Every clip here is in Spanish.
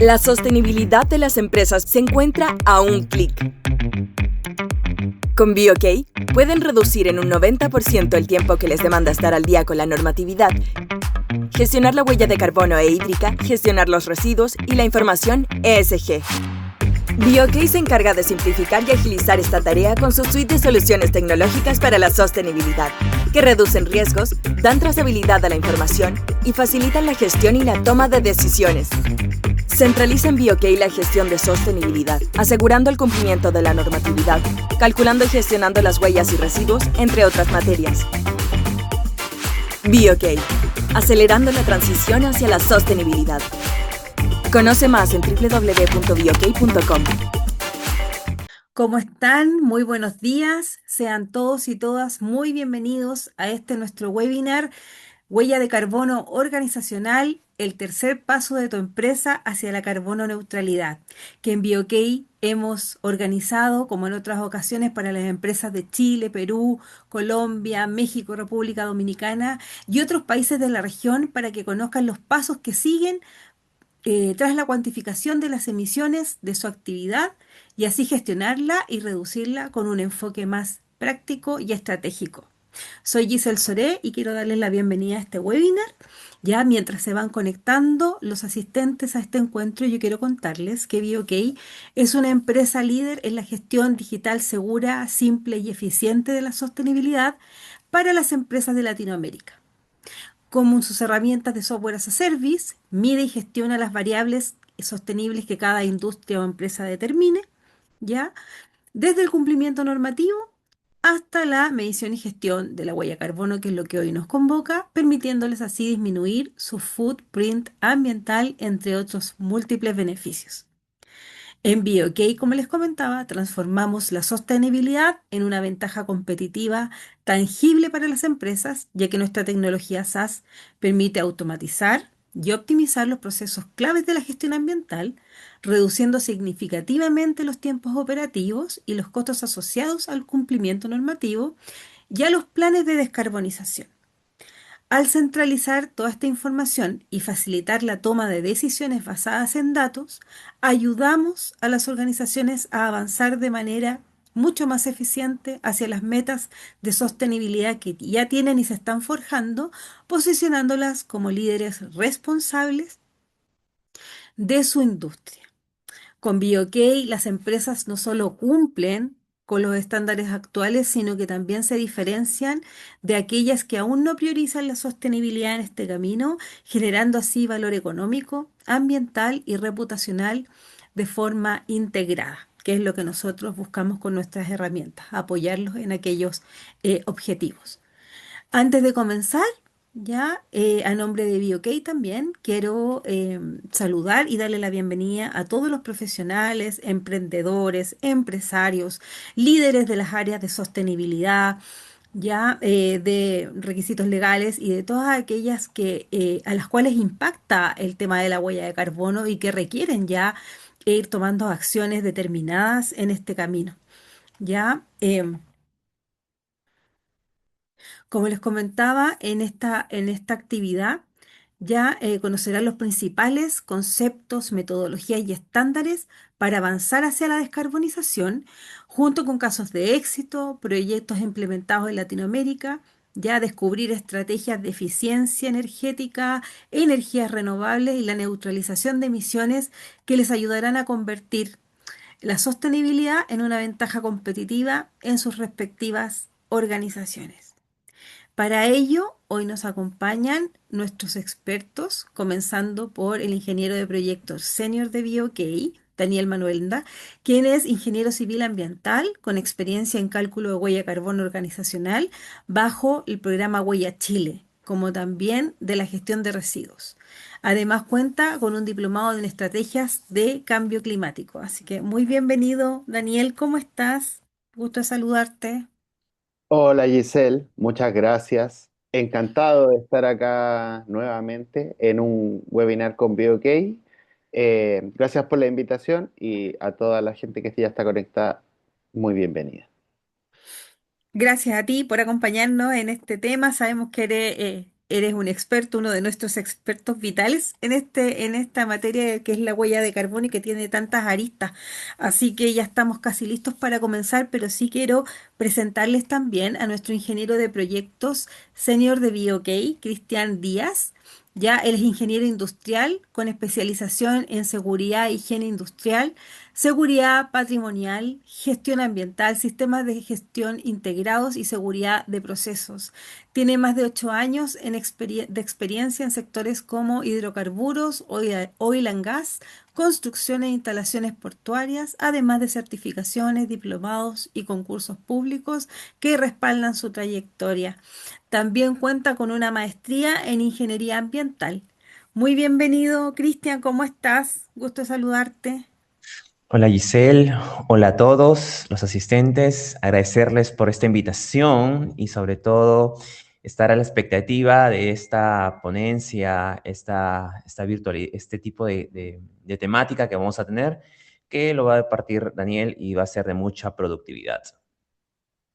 La sostenibilidad de las empresas se encuentra a un clic. Con BioK pueden reducir en un 90% el tiempo que les demanda estar al día con la normatividad, gestionar la huella de carbono e hídrica, gestionar los residuos y la información ESG. BioK se encarga de simplificar y agilizar esta tarea con su suite de soluciones tecnológicas para la sostenibilidad, que reducen riesgos, dan trazabilidad a la información y facilitan la gestión y la toma de decisiones. Centraliza en BioK la gestión de sostenibilidad, asegurando el cumplimiento de la normatividad, calculando y gestionando las huellas y residuos, entre otras materias. BioK, acelerando la transición hacia la sostenibilidad. Conoce más en www.biok.com. ¿Cómo están? Muy buenos días. Sean todos y todas muy bienvenidos a este nuestro webinar, Huella de Carbono Organizacional, el tercer paso de tu empresa hacia la carbono neutralidad, que en BioK hemos organizado, como en otras ocasiones, para las empresas de Chile, Perú, Colombia, México, República Dominicana y otros países de la región para que conozcan los pasos que siguen tras la cuantificación de las emisiones de su actividad y así gestionarla y reducirla con un enfoque más práctico y estratégico. Soy Giselle Soré y quiero darles la bienvenida a este webinar. Ya mientras se van conectando los asistentes a este encuentro, yo quiero contarles que BioK es una empresa líder en la gestión digital segura, simple y eficiente de la sostenibilidad para las empresas de Latinoamérica. Como sus herramientas de software as a service, mide y gestiona las variables sostenibles que cada industria o empresa determine, ¿ya? Desde el cumplimiento normativo hasta la medición y gestión de la huella de carbono, que es lo que hoy nos convoca, permitiéndoles así disminuir su footprint ambiental, entre otros múltiples beneficios. En BioK, como les comentaba, transformamos la sostenibilidad en una ventaja competitiva tangible para las empresas, ya que nuestra tecnología SaaS permite automatizar y optimizar los procesos claves de la gestión ambiental, reduciendo significativamente los tiempos operativos y los costos asociados al cumplimiento normativo y a los planes de descarbonización. Al centralizar toda esta información y facilitar la toma de decisiones basadas en datos, ayudamos a las organizaciones a avanzar de manera mucho más eficiente hacia las metas de sostenibilidad que ya tienen y se están forjando, posicionándolas como líderes responsables de su industria. Con BioK, las empresas no solo cumplen con los estándares actuales, sino que también se diferencian de aquellas que aún no priorizan la sostenibilidad en este camino, generando así valor económico, ambiental y reputacional de forma integrada, que es lo que nosotros buscamos con nuestras herramientas, apoyarlos en aquellos objetivos. Antes de comenzar, ya a nombre de BioK también quiero saludar y darle la bienvenida a todos los profesionales, emprendedores, empresarios, líderes de las áreas de sostenibilidad, ya de requisitos legales y de todas aquellas que a las cuales impacta el tema de la huella de carbono y que requieren ya ir tomando acciones determinadas en este camino. Ya. Como les comentaba, en esta actividad ya conocerán los principales conceptos, metodologías y estándares para avanzar hacia la descarbonización, junto con casos de éxito, proyectos implementados en Latinoamérica, ya descubrir estrategias de eficiencia energética, energías renovables y la neutralización de emisiones que les ayudarán a convertir la sostenibilidad en una ventaja competitiva en sus respectivas organizaciones. Para ello, hoy nos acompañan nuestros expertos, comenzando por el ingeniero de proyectos senior de BioK, Daniel Manuelda, quien es ingeniero civil ambiental con experiencia en cálculo de huella de carbono organizacional bajo el programa Huella Chile, como también de la gestión de residuos. Además cuenta con un diplomado en estrategias de cambio climático. Así que muy bienvenido, Daniel, ¿cómo estás? Gusto de saludarte. Hola Giselle, muchas gracias. Encantado de estar acá nuevamente en un webinar con BioK. Gracias por la invitación y a toda la gente que ya está conectada, muy bienvenida. Gracias a ti por acompañarnos en este tema. Sabemos que eres eres un experto, uno de nuestros expertos vitales en esta materia que es la huella de carbono y que tiene tantas aristas. Así que ya estamos casi listos para comenzar, pero sí quiero presentarles también a nuestro ingeniero de proyectos senior de BioK, Cristian Díaz. Ya él es ingeniero industrial con especialización en seguridad e higiene industrial, seguridad patrimonial, gestión ambiental, sistemas de gestión integrados y seguridad de procesos. Tiene más de 8 años de experiencia en sectores como hidrocarburos, oil and gas, construcción e instalaciones portuarias, además de certificaciones, diplomados y concursos públicos que respaldan su trayectoria. También cuenta con una maestría en ingeniería ambiental. Muy bienvenido, Cristian, ¿cómo estás? Gusto de saludarte. Hola Giselle, hola a todos los asistentes, agradecerles por esta invitación y sobre todo estar a la expectativa de esta ponencia, este tipo de temática que vamos a tener, que lo va a partir Daniel y va a ser de mucha productividad.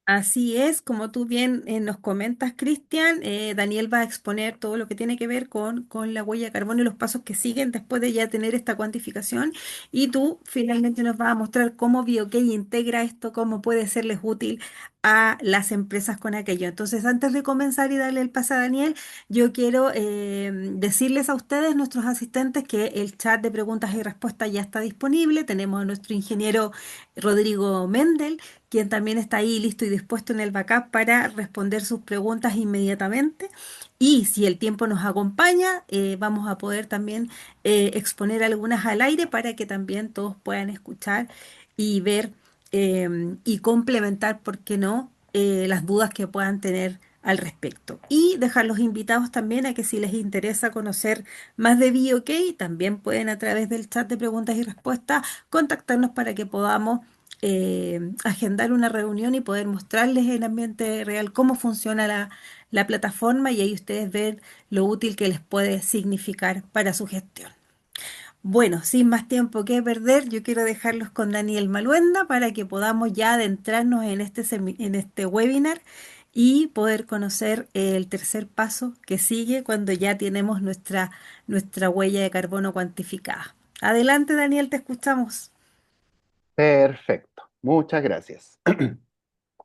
Así es, como tú bien nos comentas, Cristian, Daniel va a exponer todo lo que tiene que ver con la huella de carbono y los pasos que siguen después de ya tener esta cuantificación. Y tú finalmente nos vas a mostrar cómo BioK integra esto, cómo puede serles útil a las empresas con aquello. Entonces, antes de comenzar y darle el pase a Daniel, yo quiero decirles a ustedes, nuestros asistentes, que el chat de preguntas y respuestas ya está disponible. Tenemos a nuestro ingeniero Rodrigo Mendel, quien también está ahí listo y dispuesto en el backup para responder sus preguntas inmediatamente. Y si el tiempo nos acompaña, vamos a poder también exponer algunas al aire para que también todos puedan escuchar y ver y complementar, ¿por qué no?, las dudas que puedan tener al respecto. Y dejar los invitados también a que si les interesa conocer más de BioK, también pueden a través del chat de preguntas y respuestas contactarnos para que podamos agendar una reunión y poder mostrarles en ambiente real cómo funciona la plataforma y ahí ustedes ver lo útil que les puede significar para su gestión. Bueno, sin más tiempo que perder, yo quiero dejarlos con Daniel Maluenda para que podamos ya adentrarnos en en este webinar y poder conocer el tercer paso que sigue cuando ya tenemos nuestra huella de carbono cuantificada. Adelante, Daniel, te escuchamos. Perfecto, muchas gracias.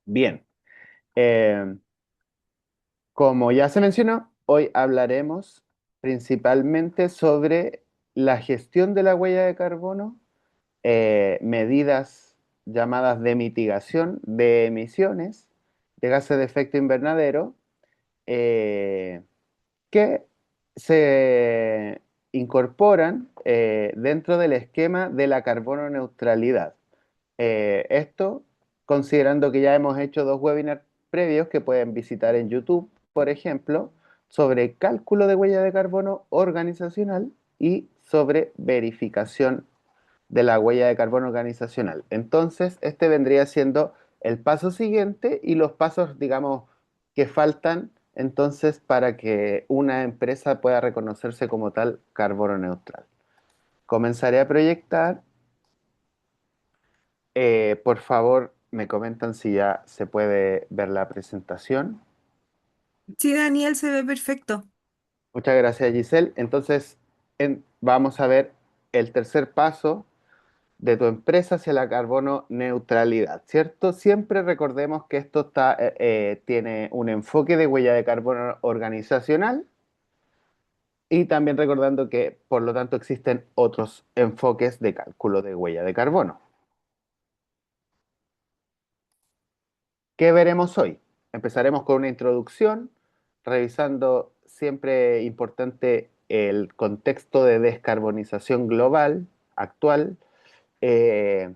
Bien, eh, como ya se mencionó, hoy hablaremos principalmente sobre la gestión de la huella de carbono, medidas llamadas de mitigación de emisiones de gases de efecto invernadero, eh, que se incorporan dentro del esquema de la carbono neutralidad. Esto considerando que ya hemos hecho dos webinars previos que pueden visitar en YouTube, por ejemplo, sobre cálculo de huella de carbono organizacional y sobre verificación de la huella de carbono organizacional. Entonces, este vendría siendo el paso siguiente y los pasos, digamos, que faltan entonces para que una empresa pueda reconocerse como tal carbono neutral. Comenzaré a proyectar. Por favor, me comentan si ya se puede ver la presentación. Sí, Daniel, se ve perfecto. Muchas gracias, Giselle. Entonces, vamos a ver el tercer paso de tu empresa hacia la carbono neutralidad, ¿cierto? Siempre recordemos que esto tiene un enfoque de huella de carbono organizacional y también recordando que, por lo tanto, existen otros enfoques de cálculo de huella de carbono. ¿Qué veremos hoy? Empezaremos con una introducción, revisando siempre importante el contexto de descarbonización global actual, eh,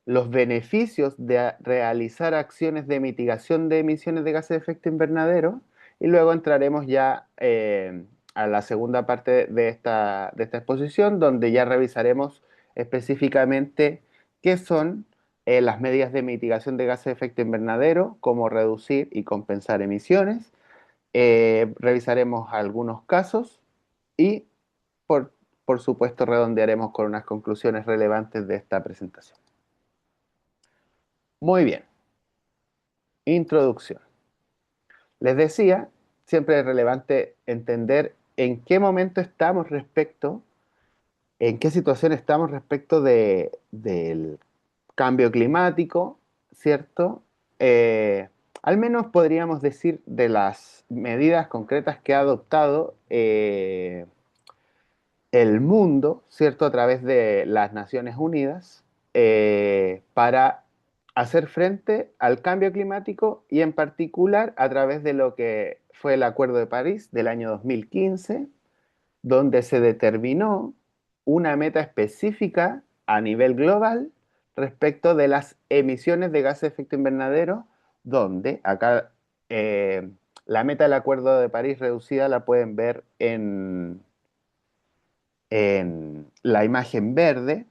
los beneficios de realizar acciones de mitigación de emisiones de gases de efecto invernadero y luego entraremos ya a la segunda parte de esta exposición donde ya revisaremos específicamente qué son las medidas de mitigación de gases de efecto invernadero, cómo reducir y compensar emisiones. Revisaremos algunos casos y por, por supuesto redondearemos con unas conclusiones relevantes de esta presentación. Muy bien, introducción. Les decía siempre es relevante entender en qué momento estamos en qué situación estamos respecto del cambio climático, ¿cierto? Al menos podríamos decir de las medidas concretas que ha adoptado el mundo, ¿cierto? A través de las Naciones Unidas, para hacer frente al cambio climático y en particular a través de lo que fue el Acuerdo de París del año 2015, donde se determinó una meta específica a nivel global respecto de las emisiones de gases de efecto invernadero, donde acá la meta del Acuerdo de París reducida la pueden ver en la imagen verde,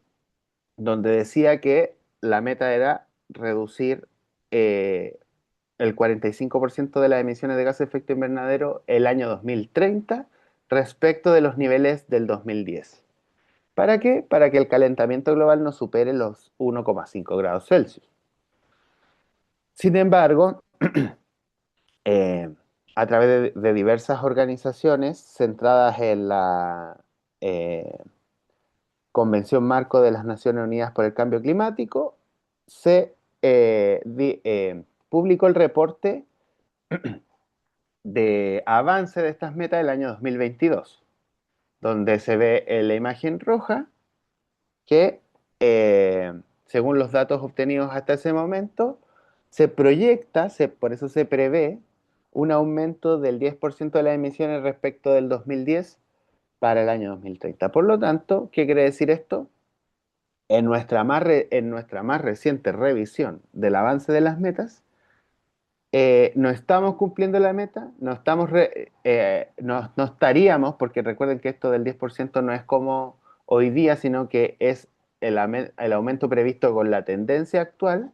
donde decía que la meta era reducir el 45% de las emisiones de gases de efecto invernadero el año 2030 respecto de los niveles del 2010. ¿Para qué? Para que el calentamiento global no supere los 1,5 grados Celsius. Sin embargo, eh, a través de diversas organizaciones centradas en la eh, Convención Marco de las Naciones Unidas por el Cambio Climático, se publicó el reporte de avance de estas metas del año 2022, donde se ve en la imagen roja que, según los datos obtenidos hasta ese momento, se proyecta, por eso se prevé, un aumento del 10% de las emisiones respecto del 2010 para el año 2030. Por lo tanto, ¿qué quiere decir esto? En nuestra más reciente revisión del avance de las metas, no estamos cumpliendo la meta, no estaríamos, porque recuerden que esto del 10% no es como hoy día, sino que es el aumento previsto con la tendencia actual,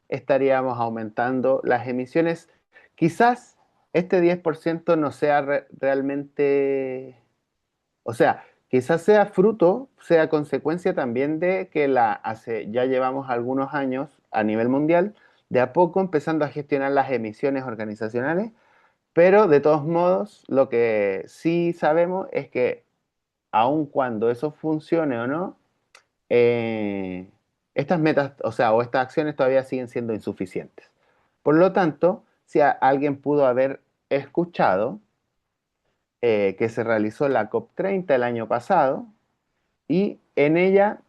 estaríamos aumentando las emisiones. Quizás este 10% no sea realmente, o sea, quizás sea fruto, sea consecuencia también de que ya llevamos algunos años a nivel mundial, de a poco empezando a gestionar las emisiones organizacionales, pero de todos modos, lo que sí sabemos es que aun cuando eso funcione o no, eh, estas metas, o sea, o estas acciones todavía siguen siendo insuficientes. Por lo tanto, si alguien pudo haber escuchado que se realizó la COP30 el año pasado y en ella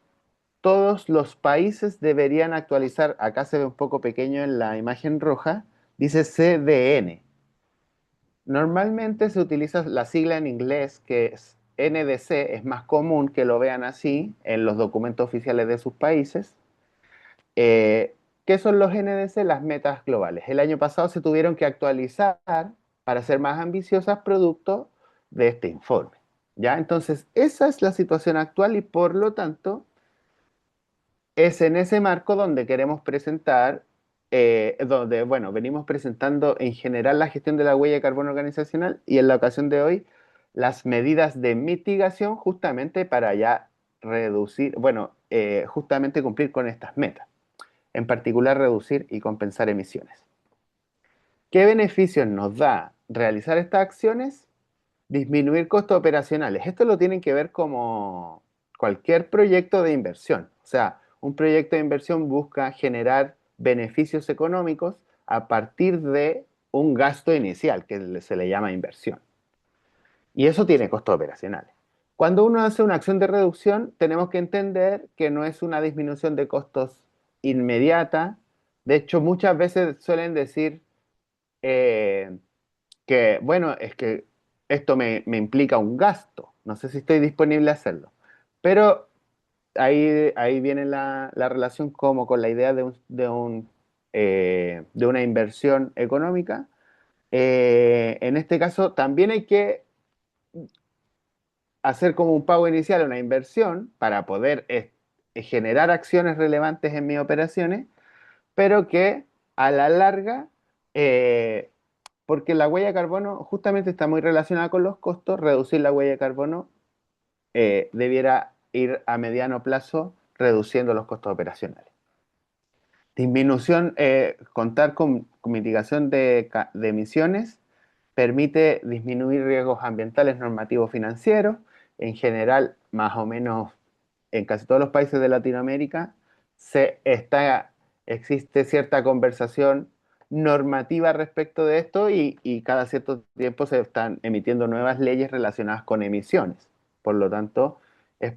todos los países deberían actualizar, acá se ve un poco pequeño en la imagen roja, dice CDN. Normalmente se utiliza la sigla en inglés que es NDC, es más común que lo vean así en los documentos oficiales de sus países. ¿Qué son los NDC? Las metas globales. El año pasado se tuvieron que actualizar para ser más ambiciosas producto de este informe. ¿Ya? Entonces, esa es la situación actual y por lo tanto es en ese marco donde queremos presentar, donde, bueno, venimos presentando en general la gestión de la huella de carbono organizacional y en la ocasión de hoy las medidas de mitigación justamente para ya reducir, bueno, justamente cumplir con estas metas, en particular reducir y compensar emisiones. ¿Qué beneficios nos da realizar estas acciones? Disminuir costos operacionales. Esto lo tienen que ver como cualquier proyecto de inversión. O sea, un proyecto de inversión busca generar beneficios económicos a partir de un gasto inicial, que se le llama inversión. Y eso tiene costos operacionales. Cuando uno hace una acción de reducción, tenemos que entender que no es una disminución de costos inmediata. De hecho, muchas veces suelen decir eh, que, bueno, es que esto me implica un gasto. No sé si estoy disponible a hacerlo. Pero ahí viene la relación como con la idea de una inversión económica. En este caso, también hay que hacer como un pago inicial, una inversión, para poder generar acciones relevantes en mis operaciones, pero que a la larga, porque la huella de carbono justamente está muy relacionada con los costos, reducir la huella de carbono debiera ir a mediano plazo reduciendo los costos operacionales. Disminución, contar con mitigación de emisiones permite disminuir riesgos ambientales, normativos, financieros. En general, más o menos en casi todos los países de Latinoamérica, existe cierta conversación normativa respecto de esto y cada cierto tiempo se están emitiendo nuevas leyes relacionadas con emisiones. Por lo tanto, es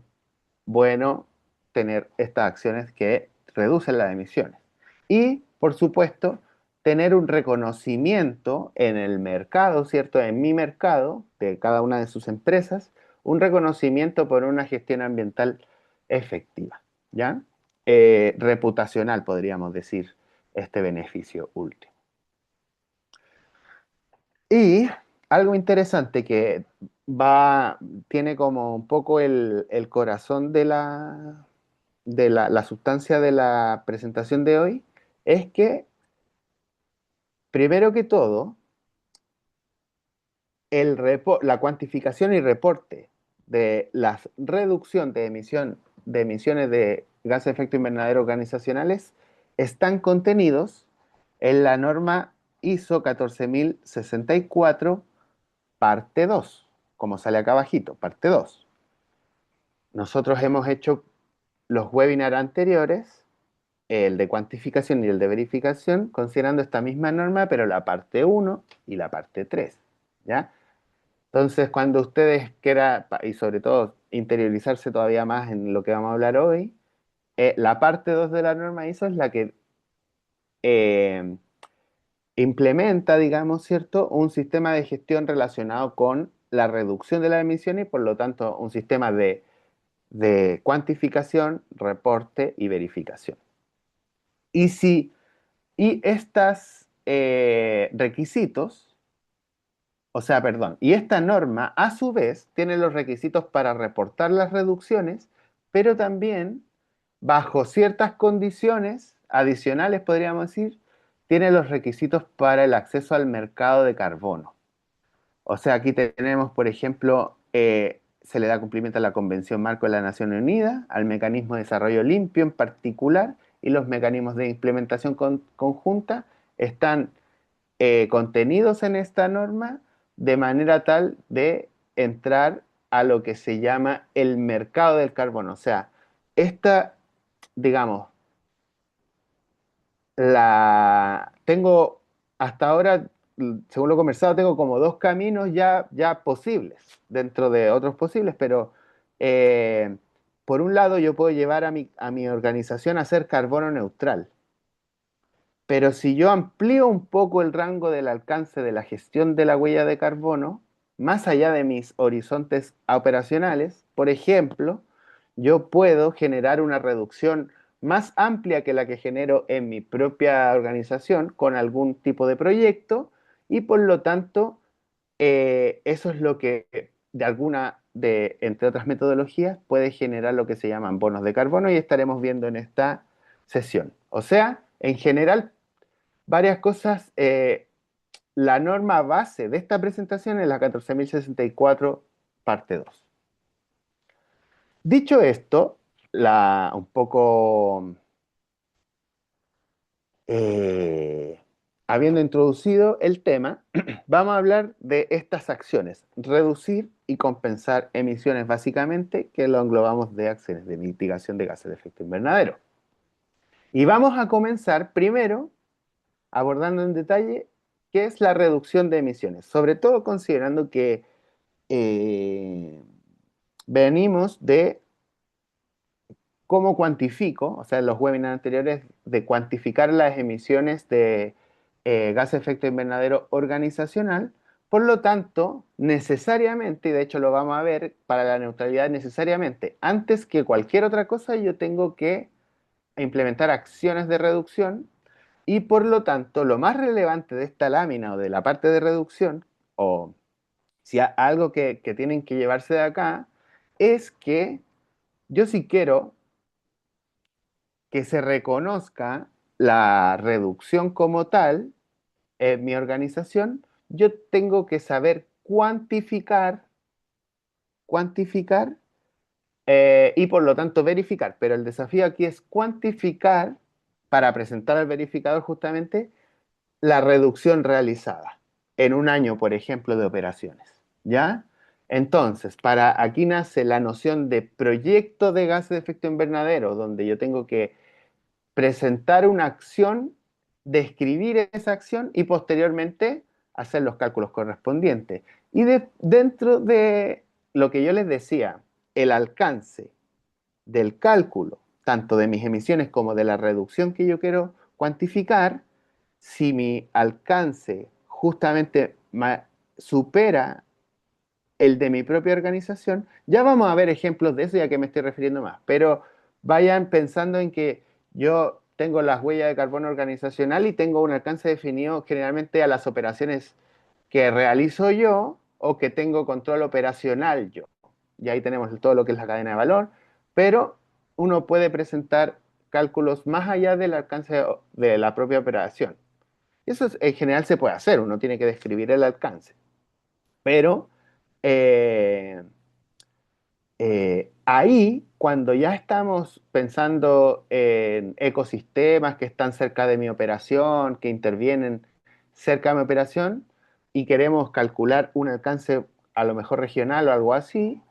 bueno tener estas acciones que reducen las emisiones. Y, por supuesto, tener un reconocimiento en el mercado, ¿cierto? En mi mercado, de cada una de sus empresas, un reconocimiento por una gestión ambiental efectiva, ¿ya? Reputacional, podríamos decir, este beneficio último. Y algo interesante que tiene como un poco el corazón de la sustancia de la presentación de hoy, es que, primero que todo, la cuantificación y reporte de la reducción de emisiones de gases de efecto invernadero organizacionales están contenidos en la norma ISO 14064, parte 2, como sale acá abajito, parte 2. Nosotros hemos hecho los webinars anteriores, el de cuantificación y el de verificación, considerando esta misma norma, pero la parte 1 y la parte 3, ¿ya? Entonces, cuando ustedes quieran, y sobre todo interiorizarse todavía más en lo que vamos a hablar hoy, la parte 2 de la norma ISO es la que implementa, digamos, ¿cierto?, un sistema de gestión relacionado con la reducción de las emisiones y, por lo tanto, un sistema de cuantificación, reporte y verificación. Y estos requisitos, y esta norma, a su vez, tiene los requisitos para reportar las reducciones, pero también, bajo ciertas condiciones adicionales, podríamos decir, tiene los requisitos para el acceso al mercado de carbono. O sea, aquí tenemos, por ejemplo, se le da cumplimiento a la Convención Marco de la Naciones Unidas, al Mecanismo de Desarrollo Limpio en particular, y los mecanismos de implementación conjunta están contenidos en esta norma de manera tal de entrar a lo que se llama el mercado del carbono. O sea, digamos, tengo hasta ahora, según lo conversado, tengo como dos caminos ya posibles, dentro de otros posibles, pero por un lado yo puedo llevar a mi organización a ser carbono neutral. Pero si yo amplío un poco el rango del alcance de la gestión de la huella de carbono, más allá de mis horizontes operacionales, por ejemplo, yo puedo generar una reducción más amplia que la que genero en mi propia organización con algún tipo de proyecto y por lo tanto eso es lo que entre otras metodologías, puede generar lo que se llaman bonos de carbono y estaremos viendo en esta sesión. O sea, en general, varias cosas. La norma base de esta presentación es la 14.064, parte 2. Dicho esto, un poco habiendo introducido el tema, vamos a hablar de estas acciones: reducir y compensar emisiones, básicamente, que lo englobamos de acciones de mitigación de gases de efecto invernadero. Y vamos a comenzar primero abordando en detalle qué es la reducción de emisiones, sobre todo considerando que venimos de cómo cuantifico, o sea, en los webinars anteriores, de cuantificar las emisiones de gases de efecto invernadero organizacional. Por lo tanto, necesariamente, y de hecho lo vamos a ver, para la neutralidad necesariamente, antes que cualquier otra cosa, yo tengo que implementar acciones de reducción. Y por lo tanto, lo más relevante de esta lámina o de la parte de reducción, o si hay algo que tienen que llevarse de acá, es que yo sí quiero que se reconozca la reducción como tal en mi organización, yo tengo que saber cuantificar y por lo tanto verificar. Pero el desafío aquí es cuantificar para presentar al verificador justamente la reducción realizada. en un año, por ejemplo, de operaciones, ¿ya? Entonces, aquí nace la noción de proyecto de gases de efecto invernadero, donde yo tengo que presentar una acción, describir esa acción y posteriormente hacer los cálculos correspondientes. Y dentro de lo que yo les decía, el alcance del cálculo, tanto de mis emisiones como de la reducción que yo quiero cuantificar, si mi alcance justamente supera el de mi propia organización, ya vamos a ver ejemplos de eso, ya que me estoy refiriendo más, pero vayan pensando en que yo tengo las huellas de carbono organizacional y tengo un alcance definido generalmente a las operaciones que realizo yo o que tengo control operacional yo. Y ahí tenemos todo lo que es la cadena de valor, pero uno puede presentar cálculos más allá del alcance de la propia operación. Eso en general se puede hacer, uno tiene que describir el alcance, pero eh, ahí, cuando ya estamos pensando en ecosistemas que están cerca de mi operación, que intervienen cerca de mi operación, y queremos calcular un alcance a lo mejor regional o algo así,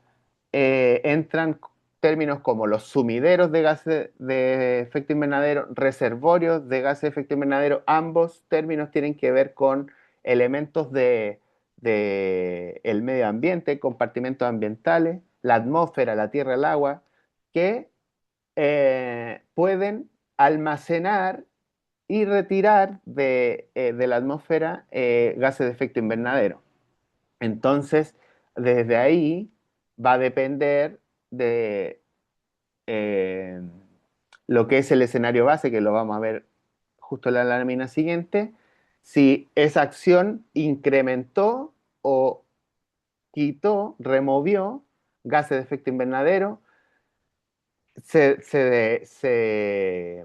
entran términos como los sumideros de gases de efecto invernadero, reservorios de gases de efecto invernadero. Ambos términos tienen que ver con elementos de el medio ambiente, compartimentos ambientales, la atmósfera, la tierra, el agua, que pueden almacenar y retirar de la atmósfera gases de efecto invernadero. Entonces, desde ahí va a depender de eh, lo que es el escenario base, que lo vamos a ver justo en la lámina siguiente, si esa acción incrementó o quitó, removió gases de efecto invernadero. Se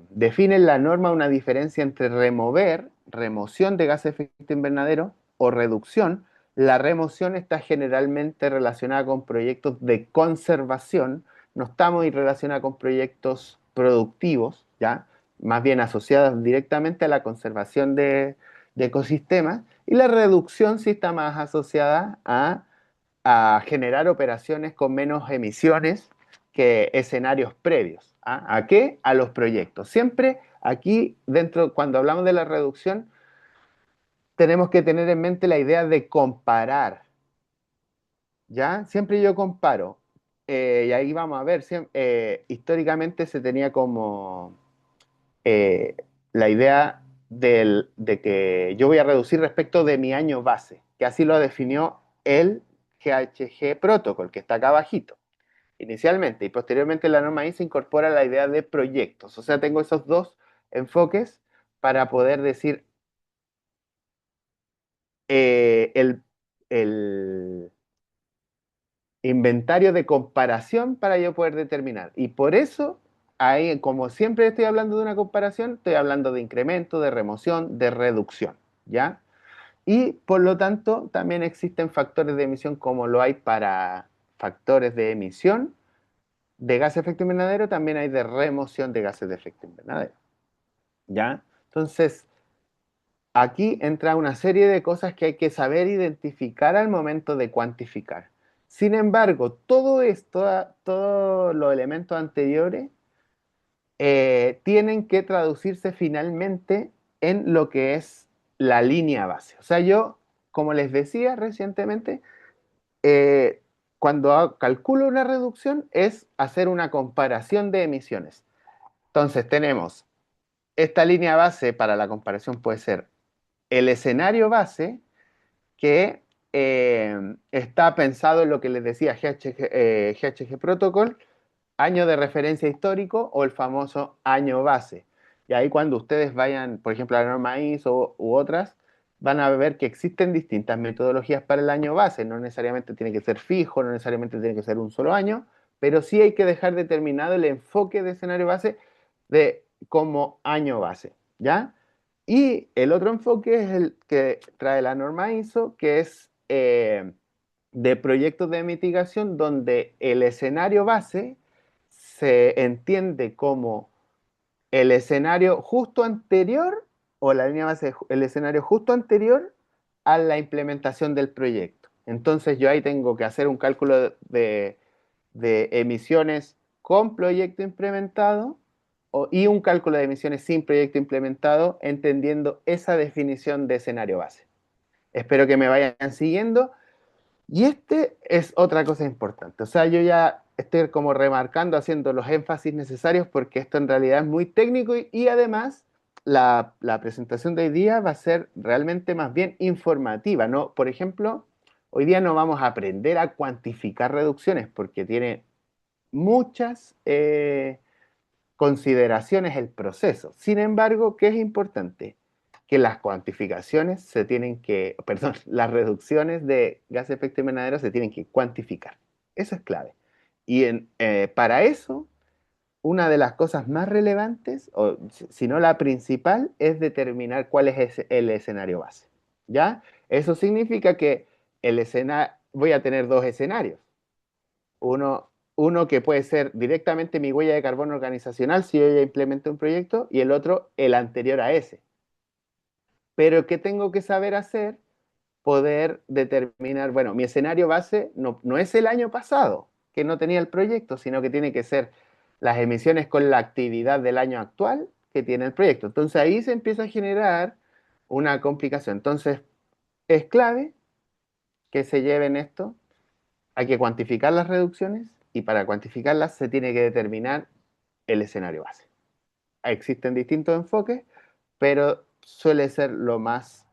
define en la norma una diferencia entre remoción de gases de efecto invernadero o reducción. La remoción está generalmente relacionada con proyectos de conservación, no está muy relacionada con proyectos productivos, ¿ya? Más bien asociadas directamente a la conservación de ecosistemas, y la reducción sí está más asociada a generar operaciones con menos emisiones que escenarios previos. ¿Ah? ¿A qué? A los proyectos. Siempre aquí, dentro, cuando hablamos de la reducción, tenemos que tener en mente la idea de comparar. ¿Ya? Siempre yo comparo. Y ahí vamos a ver, históricamente se tenía como eh, la idea de que yo voy a reducir respecto de mi año base, que así lo definió el GHG Protocol, que está acá abajito inicialmente, y posteriormente la norma I se incorpora la idea de proyectos. O sea, tengo esos dos enfoques para poder decir el inventario de comparación para yo poder determinar. Y por eso, ahí, como siempre estoy hablando de una comparación, estoy hablando de incremento, de remoción, de reducción, ¿ya? Y por lo tanto, también existen factores de emisión como lo hay para factores de emisión de gases de efecto invernadero, también hay de remoción de gases de efecto invernadero, ¿ya? Entonces, aquí entra una serie de cosas que hay que saber identificar al momento de cuantificar. Sin embargo, todo esto, todos los elementos anteriores, tienen que traducirse finalmente en lo que es la línea base. O sea, yo, como les decía recientemente, eh, cuando calculo una reducción es hacer una comparación de emisiones. Entonces tenemos esta línea base para la comparación puede ser el escenario base que está pensado en lo que les decía GHG Protocol, año de referencia histórico o el famoso año base. Y ahí cuando ustedes vayan, por ejemplo, a la norma ISO u otras, van a ver que existen distintas metodologías para el año base. No necesariamente tiene que ser fijo, no necesariamente tiene que ser un solo año, pero sí hay que dejar determinado el enfoque de escenario base como año base, ¿ya? Y el otro enfoque es el que trae la norma ISO, que es de proyectos de mitigación donde el escenario base se entiende como el escenario justo anterior o la línea base, el escenario justo anterior a la implementación del proyecto. Entonces yo ahí tengo que hacer un cálculo de emisiones con proyecto implementado y un cálculo de emisiones sin proyecto implementado, entendiendo esa definición de escenario base. Espero que me vayan siguiendo. Y este es otra cosa importante. O sea, yo ya estoy como remarcando, haciendo los énfasis necesarios porque esto en realidad es muy técnico y además la presentación de hoy día va a ser realmente más bien informativa, ¿no? Por ejemplo, hoy día no vamos a aprender a cuantificar reducciones porque tiene muchas consideraciones el proceso. Sin embargo, ¿qué es importante? Que las cuantificaciones se tienen que, perdón, las reducciones de gas de efecto invernadero se tienen que cuantificar. Eso es clave. Y para eso, una de las cosas más relevantes, o si no la principal, es determinar cuál es el escenario base. ¿Ya? Eso significa que voy a tener dos escenarios. Uno que puede ser directamente mi huella de carbono organizacional si yo ya implemento un proyecto y el otro el anterior a ese. Pero ¿qué tengo que saber hacer? Poder determinar, bueno, mi escenario base no es el año pasado, que no tenía el proyecto, sino que tiene que ser las emisiones con la actividad del año actual que tiene el proyecto. Entonces ahí se empieza a generar una complicación. Entonces es clave que se lleven esto. Hay que cuantificar las reducciones y para cuantificarlas se tiene que determinar el escenario base. Existen distintos enfoques, pero suele ser lo más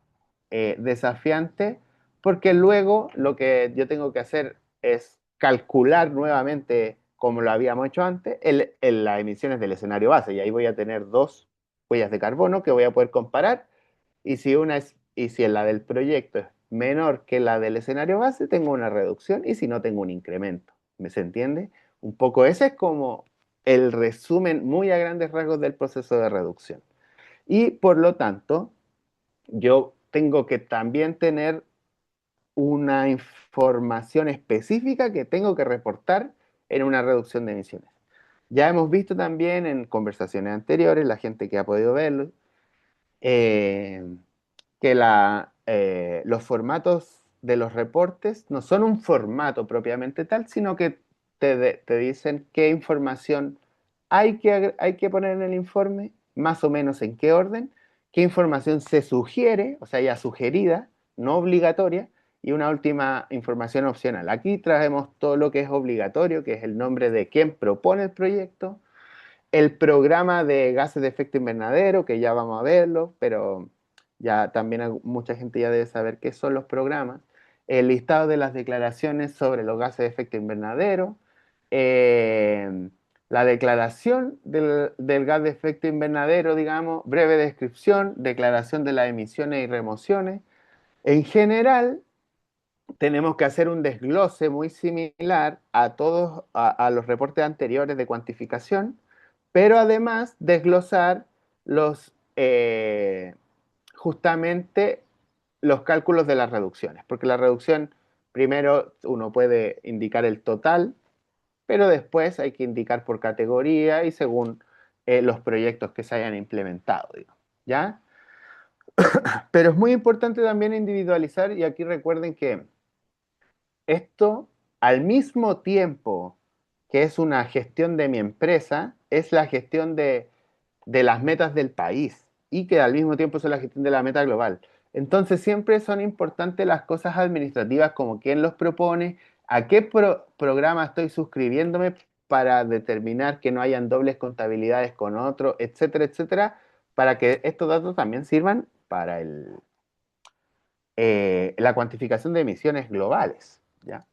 desafiante porque luego lo que yo tengo que hacer es calcular nuevamente, como lo habíamos hecho antes, las emisiones del escenario base y ahí voy a tener dos huellas de carbono que voy a poder comparar y si la del proyecto es menor que la del escenario base, tengo una reducción y si no, tengo un incremento. ¿Me se entiende? Un poco ese es como el resumen muy a grandes rasgos del proceso de reducción. Y por lo tanto, yo tengo que también tener una información específica que tengo que reportar en una reducción de emisiones. Ya hemos visto también en conversaciones anteriores, la gente que ha podido verlo, que los formatos de los reportes no son un formato propiamente tal, sino que te dicen qué información hay que poner en el informe, más o menos en qué orden, qué información se sugiere, o sea, ya sugerida, no obligatoria, y una última información opcional. Aquí traemos todo lo que es obligatorio, que es el nombre de quien propone el proyecto, el programa de gases de efecto invernadero, que ya vamos a verlo, pero ya también mucha gente ya debe saber qué son los programas, el listado de las declaraciones sobre los gases de efecto invernadero, la declaración del gas de efecto invernadero, digamos, breve descripción, declaración de las emisiones y remociones. En general, tenemos que hacer un desglose muy similar a los reportes anteriores de cuantificación, pero además desglosar justamente los cálculos de las reducciones, porque la reducción, primero uno puede indicar el total, pero después hay que indicar por categoría y según los proyectos que se hayan implementado, digamos, ¿ya? Pero es muy importante también individualizar, y aquí recuerden que esto, al mismo tiempo que es una gestión de mi empresa, es la gestión de las metas del país y que al mismo tiempo es la gestión de la meta global. Entonces siempre son importantes las cosas administrativas como quién los propone, a qué programa estoy suscribiéndome para determinar que no hayan dobles contabilidades con otro, etcétera, etcétera, para que estos datos también sirvan para la cuantificación de emisiones globales, ¿ya?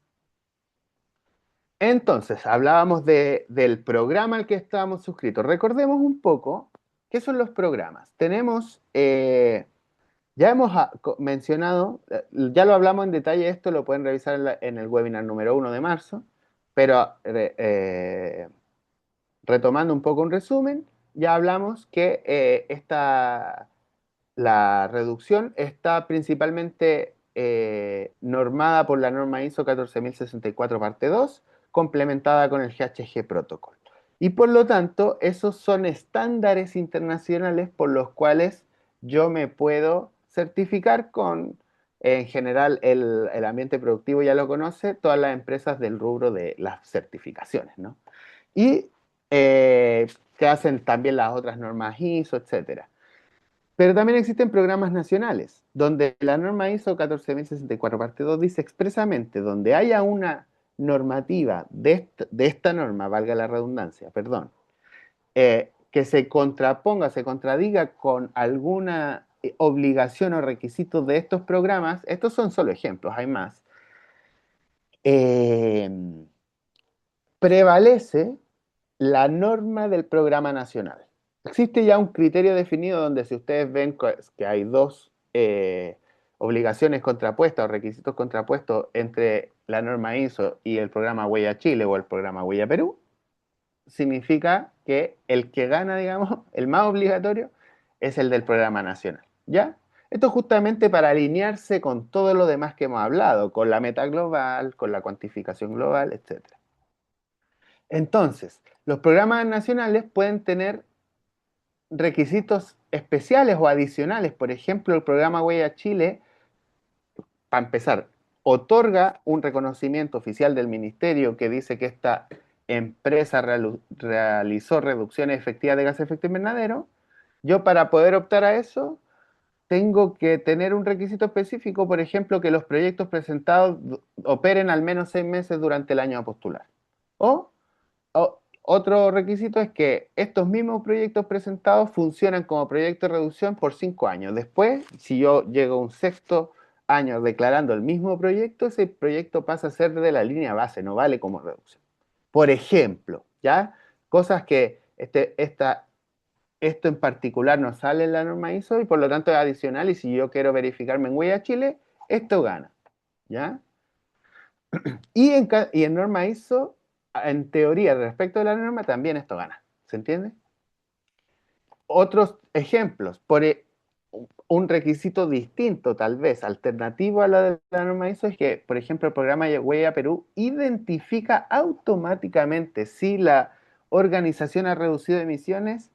Entonces, hablábamos del programa al que estábamos suscritos. Recordemos un poco qué son los programas. Ya hemos mencionado, ya lo hablamos en detalle, esto lo pueden revisar en el webinar número 1 de marzo, pero retomando un poco un resumen, ya hablamos que la reducción está principalmente normada por la norma ISO 14064 parte 2, complementada con el GHG Protocol. Y por lo tanto, esos son estándares internacionales por los cuales yo me puedo certificar con En general, el ambiente productivo ya lo conoce, todas las empresas del rubro de las certificaciones, ¿no? Y que hacen también las otras normas ISO, etcétera. Pero también existen programas nacionales, donde la norma ISO 14064 parte 2 dice expresamente, donde haya una normativa de esta norma, valga la redundancia, perdón, que se contraponga, se contradiga con alguna obligación o requisito de estos programas, estos son solo ejemplos, hay más, eh, prevalece la norma del programa nacional. Existe ya un criterio definido donde si ustedes ven que hay dos obligaciones contrapuestas o requisitos contrapuestos entre la norma ISO y el programa Huella Chile o el programa Huella Perú, significa que el que gana, digamos, el más obligatorio, es el del programa nacional, ¿ya? Esto justamente para alinearse con todo lo demás que hemos hablado, con la meta global, con la cuantificación global, etc. Entonces, los programas nacionales pueden tener requisitos especiales o adicionales. Por ejemplo, el programa Huella Chile, para empezar, otorga un reconocimiento oficial del ministerio que dice que esta empresa realizó reducciones efectivas de gases de efecto invernadero. Yo para poder optar a eso tengo que tener un requisito específico, por ejemplo, que los proyectos presentados operen al menos 6 meses durante el año a postular. Otro requisito es que estos mismos proyectos presentados funcionan como proyecto de reducción por 5 años. Después, si yo llego a un sexto año declarando el mismo proyecto, ese proyecto pasa a ser de la línea base, no vale como reducción. Por ejemplo, ¿ya? Cosas que esto en particular no sale en la norma ISO y por lo tanto es adicional, y si yo quiero verificarme en Huella Chile, esto gana, ¿ya? Y en norma ISO, en teoría, respecto de la norma, también esto gana. ¿Se entiende? Otros ejemplos, un requisito distinto, tal vez, alternativo a la de la norma ISO, es que, por ejemplo, el programa Huella Perú identifica automáticamente si la organización ha reducido emisiones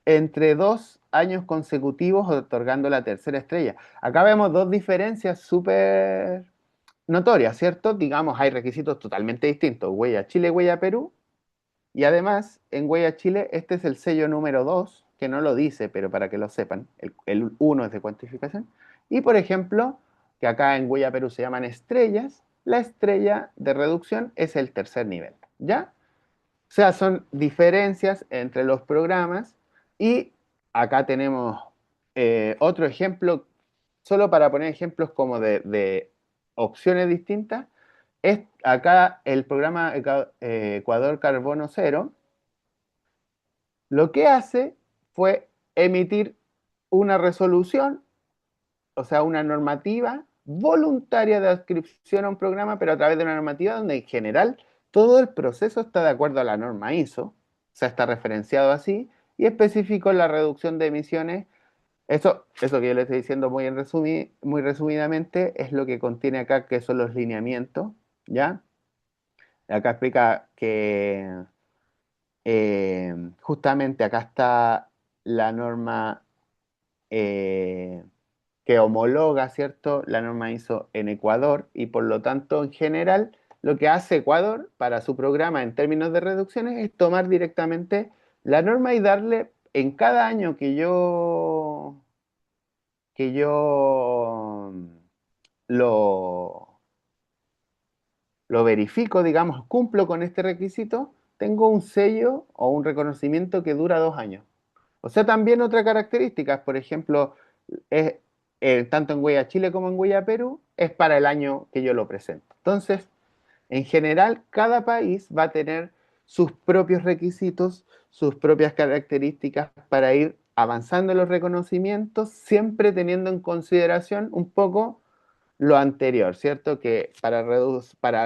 entre 2 años consecutivos, otorgando la tercera estrella. Acá vemos dos diferencias súper notoria, ¿cierto? Digamos, hay requisitos totalmente distintos, Huella Chile, Huella Perú, y además, en Huella Chile, este es el sello número 2, que no lo dice, pero para que lo sepan, el 1 es de cuantificación, y por ejemplo, que acá en Huella Perú se llaman estrellas, la estrella de reducción es el tercer nivel, ¿ya? O sea, son diferencias entre los programas, y acá tenemos otro ejemplo, solo para poner ejemplos como de opciones distintas, es acá el programa Ecuador Carbono Cero, lo que hace fue emitir una resolución, o sea, una normativa voluntaria de adscripción a un programa, pero a través de una normativa donde en general todo el proceso está de acuerdo a la norma ISO, o sea, está referenciado así, y específico en la reducción de emisiones. Eso que yo le estoy diciendo muy resumidamente es lo que contiene acá, que son los lineamientos, ¿ya? Acá explica que justamente acá está la norma que homologa, ¿cierto? La norma ISO en Ecuador, y por lo tanto, en general, lo que hace Ecuador para su programa en términos de reducciones es tomar directamente la norma y darle en cada año que yo lo, lo verifico, digamos, cumplo con este requisito, tengo un sello o un reconocimiento que dura 2 años. O sea, también otra característica, por ejemplo, es, tanto en Huella Chile como en Huella Perú, es para el año que yo lo presento. Entonces, en general, cada país va a tener sus propios requisitos, sus propias características para ir avanzando en los reconocimientos, siempre teniendo en consideración un poco lo anterior, ¿cierto? Que para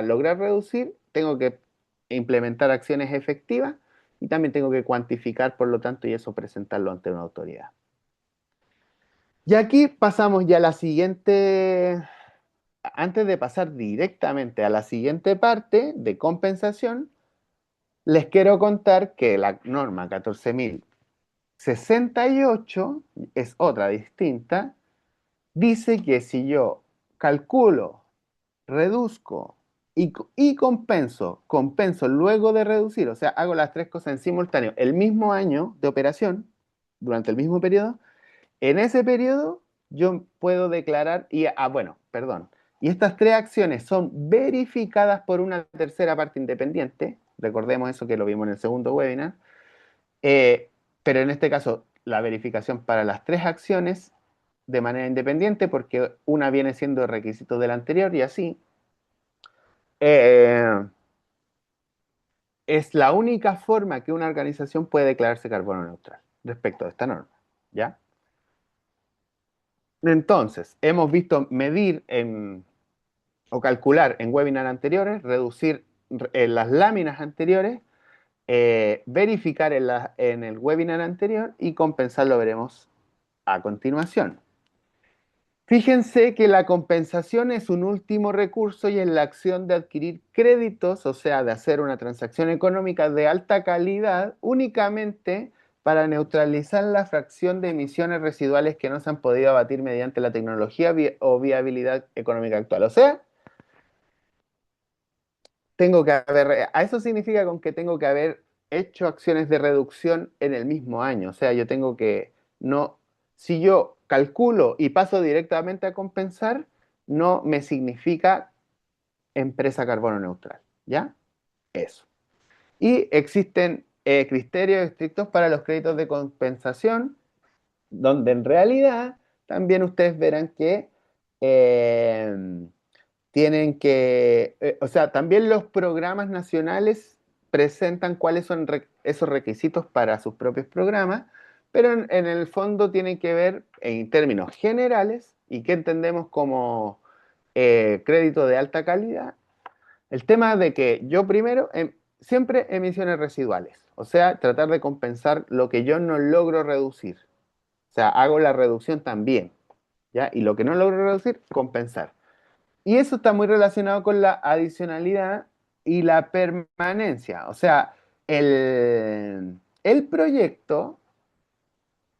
lograr reducir tengo que implementar acciones efectivas y también tengo que cuantificar, por lo tanto, y eso presentarlo ante una autoridad. Y aquí pasamos ya a la siguiente, antes de pasar directamente a la siguiente parte de compensación, les quiero contar que la norma 14.068 es otra distinta, dice que si yo calculo, reduzco y compenso luego de reducir, o sea, hago las tres cosas en simultáneo, el mismo año de operación, durante el mismo periodo, en ese periodo yo puedo declarar, bueno, perdón, y estas tres acciones son verificadas por una tercera parte independiente, recordemos eso que lo vimos en el segundo webinar, pero en este caso la verificación para las tres acciones de manera independiente, porque una viene siendo requisito de la anterior y así, eh, es la única forma que una organización puede declararse carbono neutral respecto a esta norma, ¿ya? Entonces, hemos visto medir o calcular en webinars anteriores, reducir en las láminas anteriores, verificar en el webinar anterior y compensar lo veremos a continuación. Fíjense que la compensación es un último recurso y es la acción de adquirir créditos, o sea, de hacer una transacción económica de alta calidad únicamente para neutralizar la fracción de emisiones residuales que no se han podido abatir mediante la tecnología o viabilidad económica actual. O sea, a eso significa con que tengo que haber hecho acciones de reducción en el mismo año. O sea, yo tengo que no, si yo calculo y paso directamente a compensar, no me significa empresa carbono neutral. ¿Ya? Eso. Y existen criterios estrictos para los créditos de compensación, donde en realidad también ustedes verán que tienen que, o sea, también los programas nacionales presentan cuáles son esos requisitos para sus propios programas, pero en el fondo tienen que ver en términos generales y qué entendemos como crédito de alta calidad. El tema de que yo primero, siempre emisiones residuales, o sea, tratar de compensar lo que yo no logro reducir. O sea, hago la reducción también, ¿ya? Y lo que no logro reducir, compensar. Y eso está muy relacionado con la adicionalidad y la permanencia. O sea, el proyecto,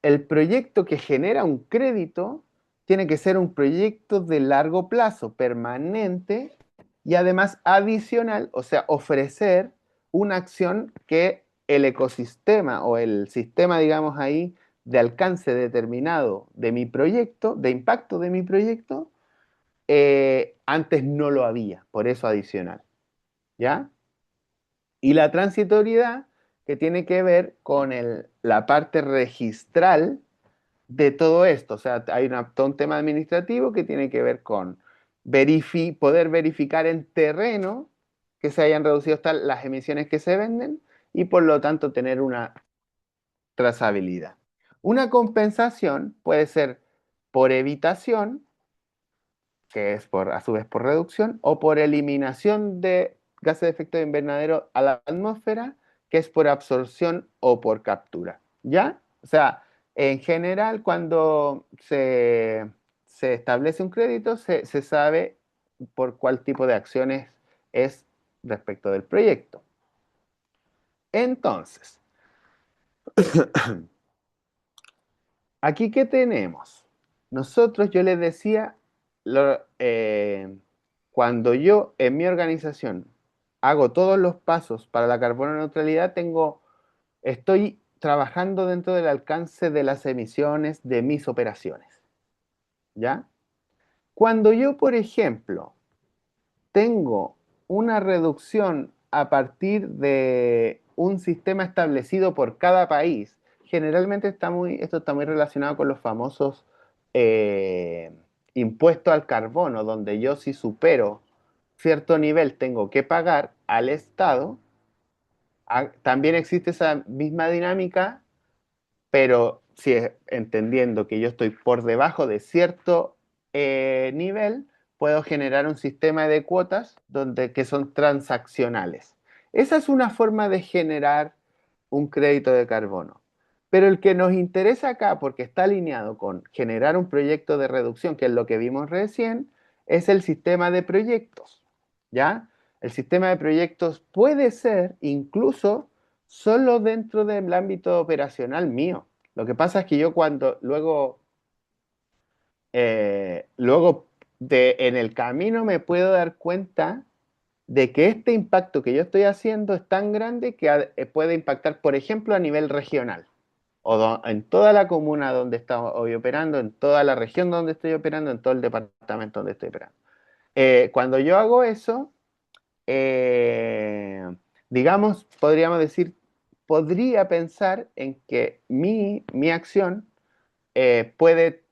el proyecto que genera un crédito tiene que ser un proyecto de largo plazo, permanente y además adicional, o sea, ofrecer una acción que el ecosistema o el sistema, digamos ahí, de alcance determinado de mi proyecto, de impacto de mi proyecto, antes no lo había, por eso adicional, ¿ya? Y la transitoriedad, que tiene que ver con la parte registral de todo esto, o sea, hay todo un tema administrativo que tiene que ver con poder verificar en terreno que se hayan reducido las emisiones que se venden y por lo tanto tener una trazabilidad. Una compensación puede ser por evitación, que es a su vez por reducción, o por eliminación de gases de efecto de invernadero a la atmósfera, que es por absorción o por captura. ¿Ya? O sea, en general, cuando se establece un crédito, se sabe por cuál tipo de acciones es respecto del proyecto. Entonces, aquí, ¿qué tenemos? Nosotros, yo les decía, cuando yo en mi organización hago todos los pasos para la carbono neutralidad, estoy trabajando dentro del alcance de las emisiones de mis operaciones. ¿Ya? Cuando yo, por ejemplo, tengo una reducción a partir de un sistema establecido por cada país, generalmente esto está muy relacionado con los famosos eh, impuestos al carbono, donde yo si supero cierto nivel tengo que pagar al Estado. También existe esa misma dinámica, pero si entendiendo que yo estoy por debajo de cierto nivel, puedo generar un sistema de cuotas que son transaccionales. Esa es una forma de generar un crédito de carbono. Pero el que nos interesa acá, porque está alineado con generar un proyecto de reducción, que es lo que vimos recién, es el sistema de proyectos. ¿Ya? El sistema de proyectos puede ser incluso solo dentro del ámbito operacional mío. Lo que pasa es que yo luego en el camino me puedo dar cuenta de que este impacto que yo estoy haciendo es tan grande que puede impactar, por ejemplo, a nivel regional, en toda la comuna donde estoy operando, en toda la región donde estoy operando, en todo el departamento donde estoy operando. Cuando yo hago eso, eh, digamos, podríamos decir, podría pensar en que mi acción puede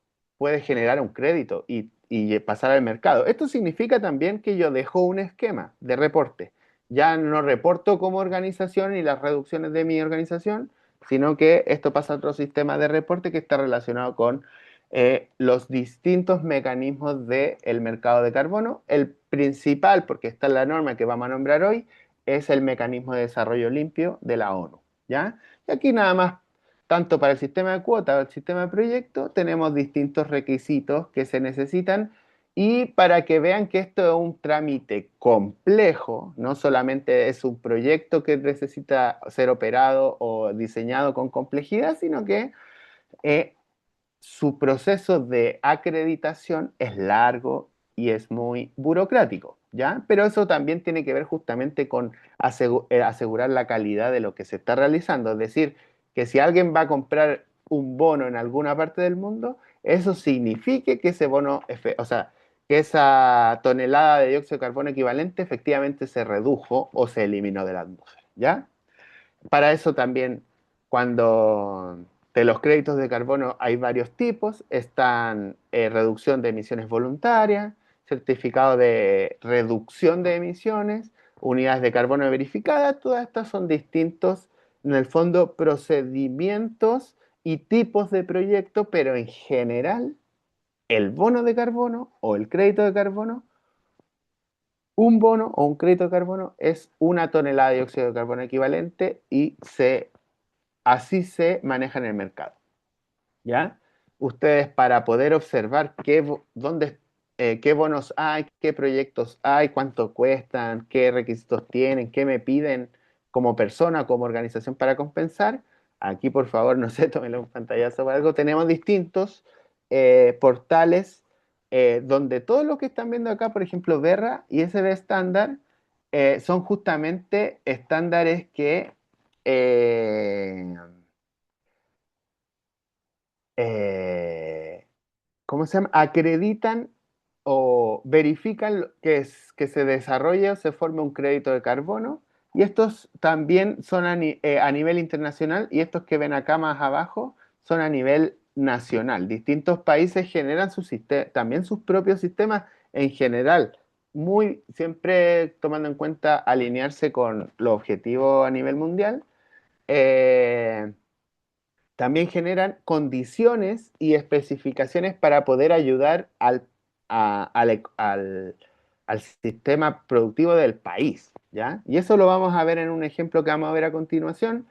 generar un crédito y pasar al mercado. Esto significa también que yo dejo un esquema de reporte. Ya no reporto como organización y las reducciones de mi organización, sino que esto pasa a otro sistema de reporte que está relacionado con los distintos mecanismos del mercado de carbono. El principal, porque está en la norma que vamos a nombrar hoy, es el mecanismo de desarrollo limpio de la ONU. ¿Ya? Y aquí nada más, tanto para el sistema de cuota o el sistema de proyecto, tenemos distintos requisitos que se necesitan y para que vean que esto es un trámite complejo, no solamente es un proyecto que necesita ser operado o diseñado con complejidad, sino que eh, su proceso de acreditación es largo y es muy burocrático, ¿ya? Pero eso también tiene que ver justamente con asegurar la calidad de lo que se está realizando. Es decir, que si alguien va a comprar un bono en alguna parte del mundo, eso signifique que ese bono, o sea, que esa tonelada de dióxido de carbono equivalente efectivamente se redujo o se eliminó de la atmósfera, ¿ya? Para eso también, cuando de los créditos de carbono hay varios tipos, están reducción de emisiones voluntarias, certificado de reducción de emisiones, unidades de carbono verificadas, todas estas son distintos, en el fondo, procedimientos y tipos de proyecto, pero en general, el bono de carbono o el crédito de carbono, un bono o un crédito de carbono es una tonelada de dióxido de carbono equivalente y así se maneja en el mercado, ¿ya? Ustedes para poder observar qué bonos hay, qué proyectos hay, cuánto cuestan, qué requisitos tienen, qué me piden como persona, como organización para compensar, aquí por favor, no sé, tómenle un pantallazo o algo, tenemos distintos portales donde todo lo que están viendo acá, por ejemplo, Verra y SB Standard, son justamente estándares que eh, eh, ¿cómo se llama? Acreditan o verifican que se desarrolle o se forme un crédito de carbono. Y estos también son a nivel internacional y estos que ven acá más abajo son a nivel nacional. Distintos países generan también sus propios sistemas en general, muy siempre tomando en cuenta alinearse con los objetivos a nivel mundial. Eh, También generan condiciones y especificaciones para poder ayudar al sistema productivo del país, ¿ya? Y eso lo vamos a ver en un ejemplo que vamos a ver a continuación.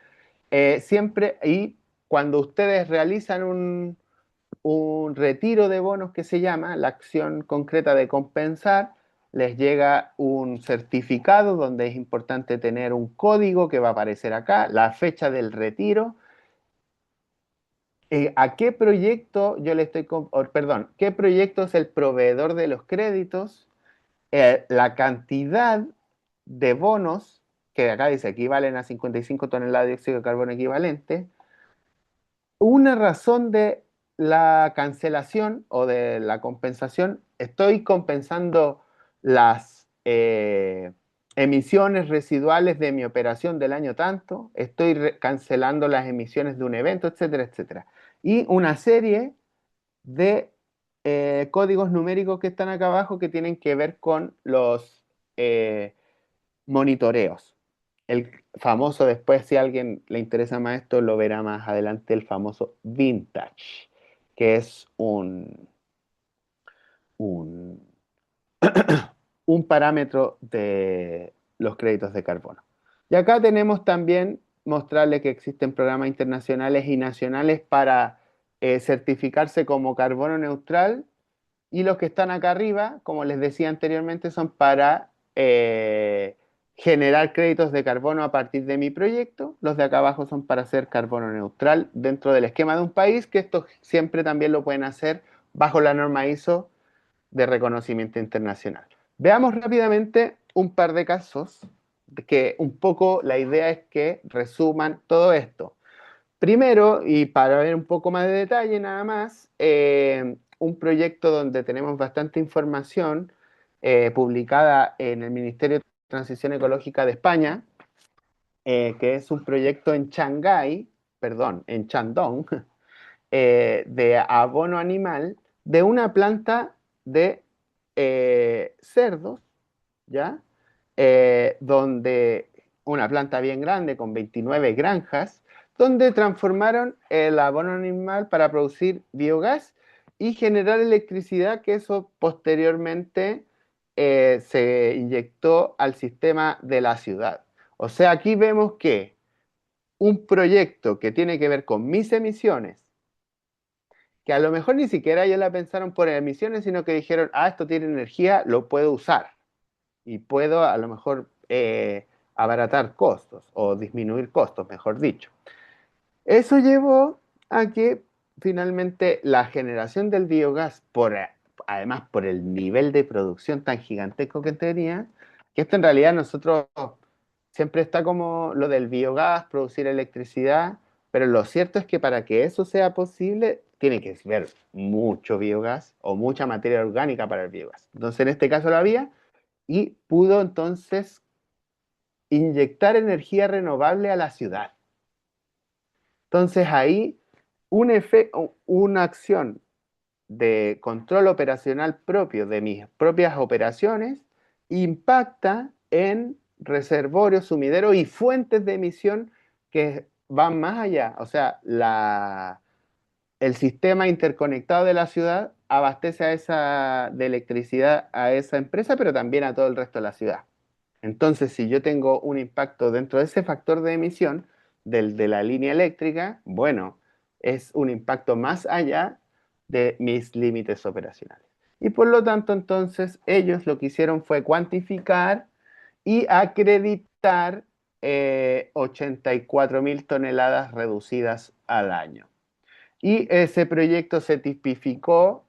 Siempre, y cuando ustedes realizan un retiro de bonos que se llama la acción concreta de compensar, les llega un certificado donde es importante tener un código que va a aparecer acá, la fecha del retiro, ¿a qué proyecto yo le perdón, qué proyecto es el proveedor de los créditos? La cantidad de bonos, que acá dice equivalen a 55 toneladas de dióxido de carbono equivalente, una razón de la cancelación o de la compensación, estoy compensando las emisiones residuales de mi operación del año tanto, estoy cancelando las emisiones de un evento, etcétera, etcétera. Y una serie de códigos numéricos que están acá abajo que tienen que ver con los eh, monitoreos. El famoso, después, si a alguien le interesa más esto, lo verá más adelante, el famoso vintage, que es un, un parámetro de los créditos de carbono. Y acá tenemos también mostrarle que existen programas internacionales y nacionales para certificarse como carbono neutral, y los que están acá arriba, como les decía anteriormente, son para generar créditos de carbono a partir de mi proyecto. Los de acá abajo son para hacer carbono neutral dentro del esquema de un país, que esto siempre también lo pueden hacer bajo la norma ISO de reconocimiento internacional. Veamos rápidamente un par de casos que un poco la idea es que resuman todo esto. Primero, y para ver un poco más de detalle nada más, un proyecto donde tenemos bastante información publicada en el Ministerio de Transición Ecológica de España, que es un proyecto en Shanghái, perdón, en Shandong, de abono animal de una planta de cerdos, ¿ya? Donde una planta bien grande con 29 granjas, donde transformaron el abono animal para producir biogás y generar electricidad, que eso posteriormente se inyectó al sistema de la ciudad. O sea, aquí vemos que un proyecto que tiene que ver con mis emisiones, que a lo mejor ni siquiera ellos la pensaron por emisiones, sino que dijeron, ah, esto tiene energía, lo puedo usar y puedo a lo mejor abaratar costos o disminuir costos, mejor dicho. Eso llevó a que finalmente la generación del biogás, además por el nivel de producción tan gigantesco que tenía, que esto en realidad nosotros siempre está como lo del biogás, producir electricidad, pero lo cierto es que para que eso sea posible, tiene que haber mucho biogás o mucha materia orgánica para el biogás. Entonces, en este caso lo había y pudo entonces inyectar energía renovable a la ciudad. Entonces, ahí una acción de control operacional propio de mis propias operaciones impacta en reservorios, sumideros y fuentes de emisión que van más allá. O sea, el sistema interconectado de la ciudad abastece de electricidad a esa empresa, pero también a todo el resto de la ciudad. Entonces, si yo tengo un impacto dentro de ese factor de emisión de la línea eléctrica, bueno, es un impacto más allá de mis límites operacionales. Y por lo tanto, entonces, ellos lo que hicieron fue cuantificar y acreditar 84.000 toneladas reducidas al año. Y ese proyecto se tipificó,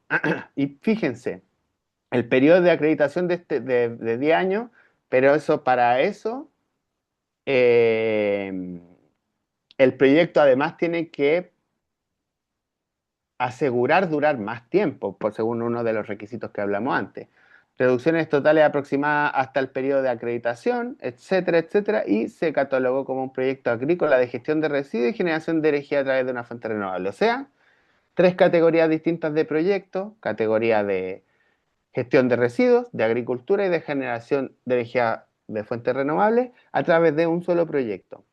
y fíjense, el periodo de acreditación de 10 años, pero para eso, eh, el proyecto además tiene que asegurar durar más tiempo, por según uno de los requisitos que hablamos antes. Reducciones totales aproximadas hasta el periodo de acreditación, etcétera, etcétera, y se catalogó como un proyecto agrícola de gestión de residuos y generación de energía a través de una fuente renovable. O sea, 3 categorías distintas de proyectos: categoría de gestión de residuos, de agricultura y de generación de energía de fuentes renovables a través de un solo proyecto.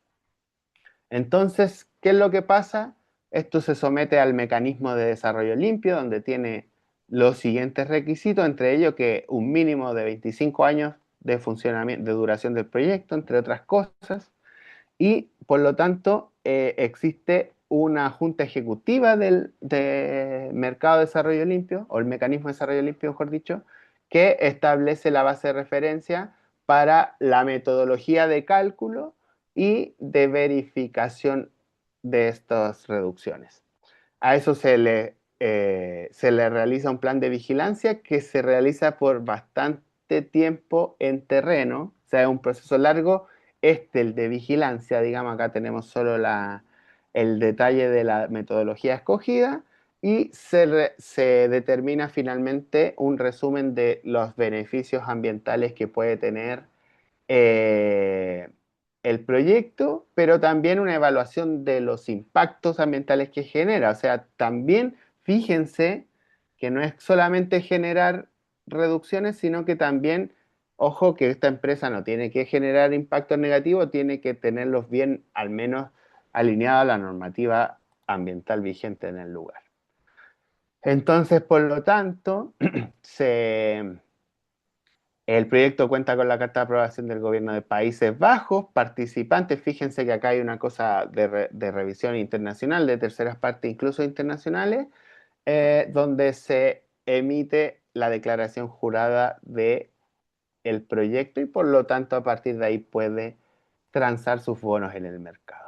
Entonces, ¿qué es lo que pasa? Esto se somete al mecanismo de desarrollo limpio, donde tiene los siguientes requisitos, entre ellos que un mínimo de 25 años de funcionamiento, de duración del proyecto, entre otras cosas, y por lo tanto existe una junta ejecutiva de Mercado de Desarrollo Limpio, o el mecanismo de desarrollo limpio, mejor dicho, que establece la base de referencia para la metodología de cálculo y de verificación de estas reducciones. A eso se le realiza un plan de vigilancia que se realiza por bastante tiempo en terreno, o sea, es un proceso largo. El de vigilancia, digamos, acá tenemos solo el detalle de la metodología escogida y se determina finalmente un resumen de los beneficios ambientales que puede tener eh, el proyecto, pero también una evaluación de los impactos ambientales que genera. O sea, también fíjense que no es solamente generar reducciones, sino que también, ojo, que esta empresa no tiene que generar impactos negativos, tiene que tenerlos bien, al menos alineados a la normativa ambiental vigente en el lugar. Entonces, por lo tanto, el proyecto cuenta con la carta de aprobación del gobierno de Países Bajos, participantes. Fíjense que acá hay una cosa de revisión internacional, de terceras partes, incluso internacionales, donde se emite la declaración jurada del proyecto y por lo tanto a partir de ahí puede transar sus bonos en el mercado.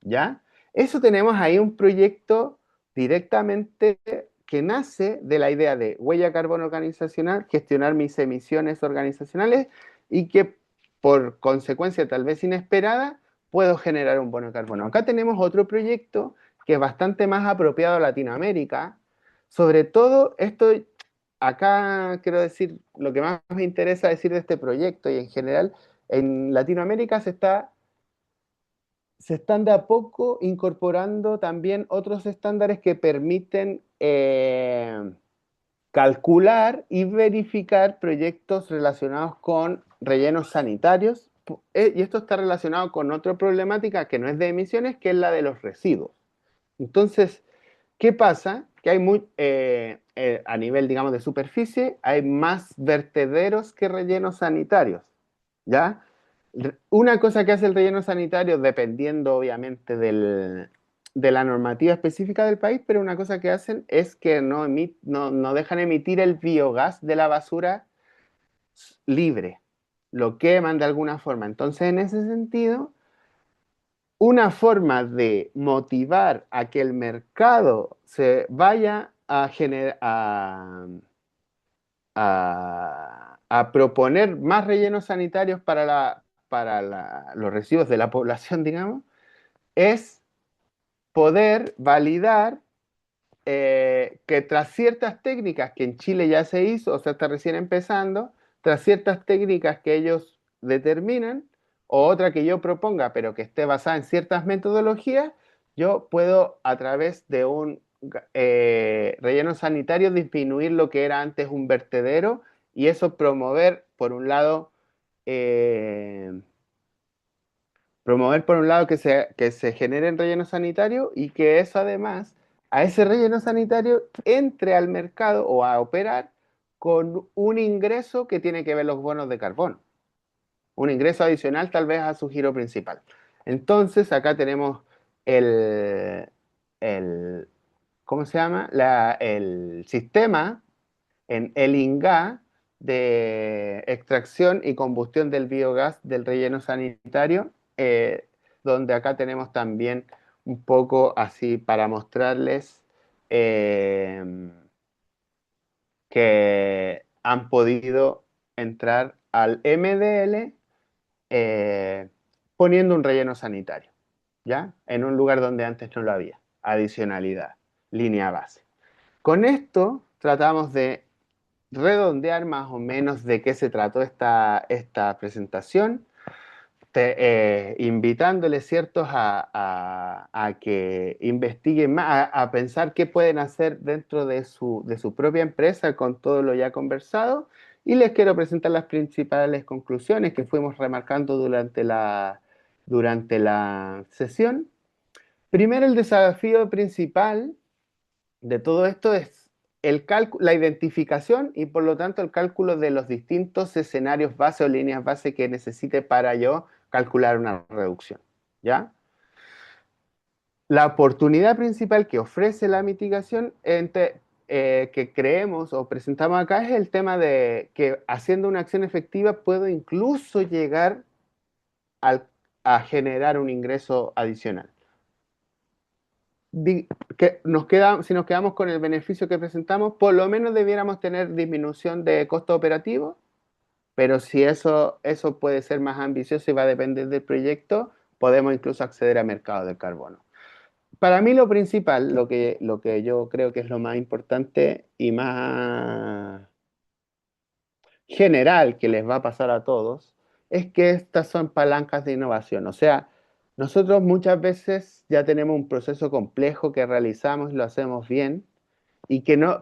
¿Ya? Eso tenemos ahí un proyecto directamente que nace de la idea de huella de carbono organizacional, gestionar mis emisiones organizacionales y que por consecuencia tal vez inesperada puedo generar un bono de carbono. Acá tenemos otro proyecto que es bastante más apropiado a Latinoamérica. Sobre todo esto, acá quiero decir, lo que más me interesa decir de este proyecto y en general, en Latinoamérica se están de a poco incorporando también otros estándares que permiten calcular y verificar proyectos relacionados con rellenos sanitarios. Y esto está relacionado con otra problemática que no es de emisiones, que es la de los residuos. Entonces, ¿qué pasa? Que hay a nivel, digamos, de superficie, hay más vertederos que rellenos sanitarios, ¿ya? Una cosa que hace el relleno sanitario, dependiendo obviamente de la normativa específica del país, pero una cosa que hacen es que no dejan emitir el biogás de la basura libre, lo queman de alguna forma. Entonces, en ese sentido, una forma de motivar a que el mercado se vaya a proponer más rellenos sanitarios para los residuos de la población, digamos, es poder validar que tras ciertas técnicas que en Chile ya se hizo, o sea, está recién empezando, tras ciertas técnicas que ellos determinan, o otra que yo proponga, pero que esté basada en ciertas metodologías, yo puedo a través de un relleno sanitario disminuir lo que era antes un vertedero y eso eh, promover por un lado que se generen rellenos sanitarios y que eso además, a ese relleno sanitario entre al mercado o a operar con un ingreso que tiene que ver los bonos de carbono. Un ingreso adicional tal vez a su giro principal. Entonces acá tenemos el, el ¿cómo se llama? El sistema en el INGA de extracción y combustión del biogás del relleno sanitario, donde acá tenemos también un poco así para mostrarles que han podido entrar al MDL poniendo un relleno sanitario, ¿ya? En un lugar donde antes no lo había. Adicionalidad, línea base. Con esto tratamos de redondear más o menos de qué se trató esta presentación, invitándoles ciertos a que investiguen más, a pensar qué pueden hacer dentro de su propia empresa con todo lo ya conversado. Y les quiero presentar las principales conclusiones que fuimos remarcando durante la sesión. Primero, el desafío principal de todo esto es la identificación y por lo tanto el cálculo de los distintos escenarios base o líneas base que necesite para yo calcular una reducción, ¿ya? La oportunidad principal que ofrece la mitigación que creemos o presentamos acá es el tema de que haciendo una acción efectiva puedo incluso llegar a generar un ingreso adicional. Si nos quedamos con el beneficio que presentamos, por lo menos debiéramos tener disminución de costo operativo, pero si eso puede ser más ambicioso y va a depender del proyecto, podemos incluso acceder a mercado del carbono. Para mí lo principal, lo que yo creo que es lo más importante y más general que les va a pasar a todos, es que estas son palancas de innovación. O sea, nosotros muchas veces ya tenemos un proceso complejo que realizamos y lo hacemos bien,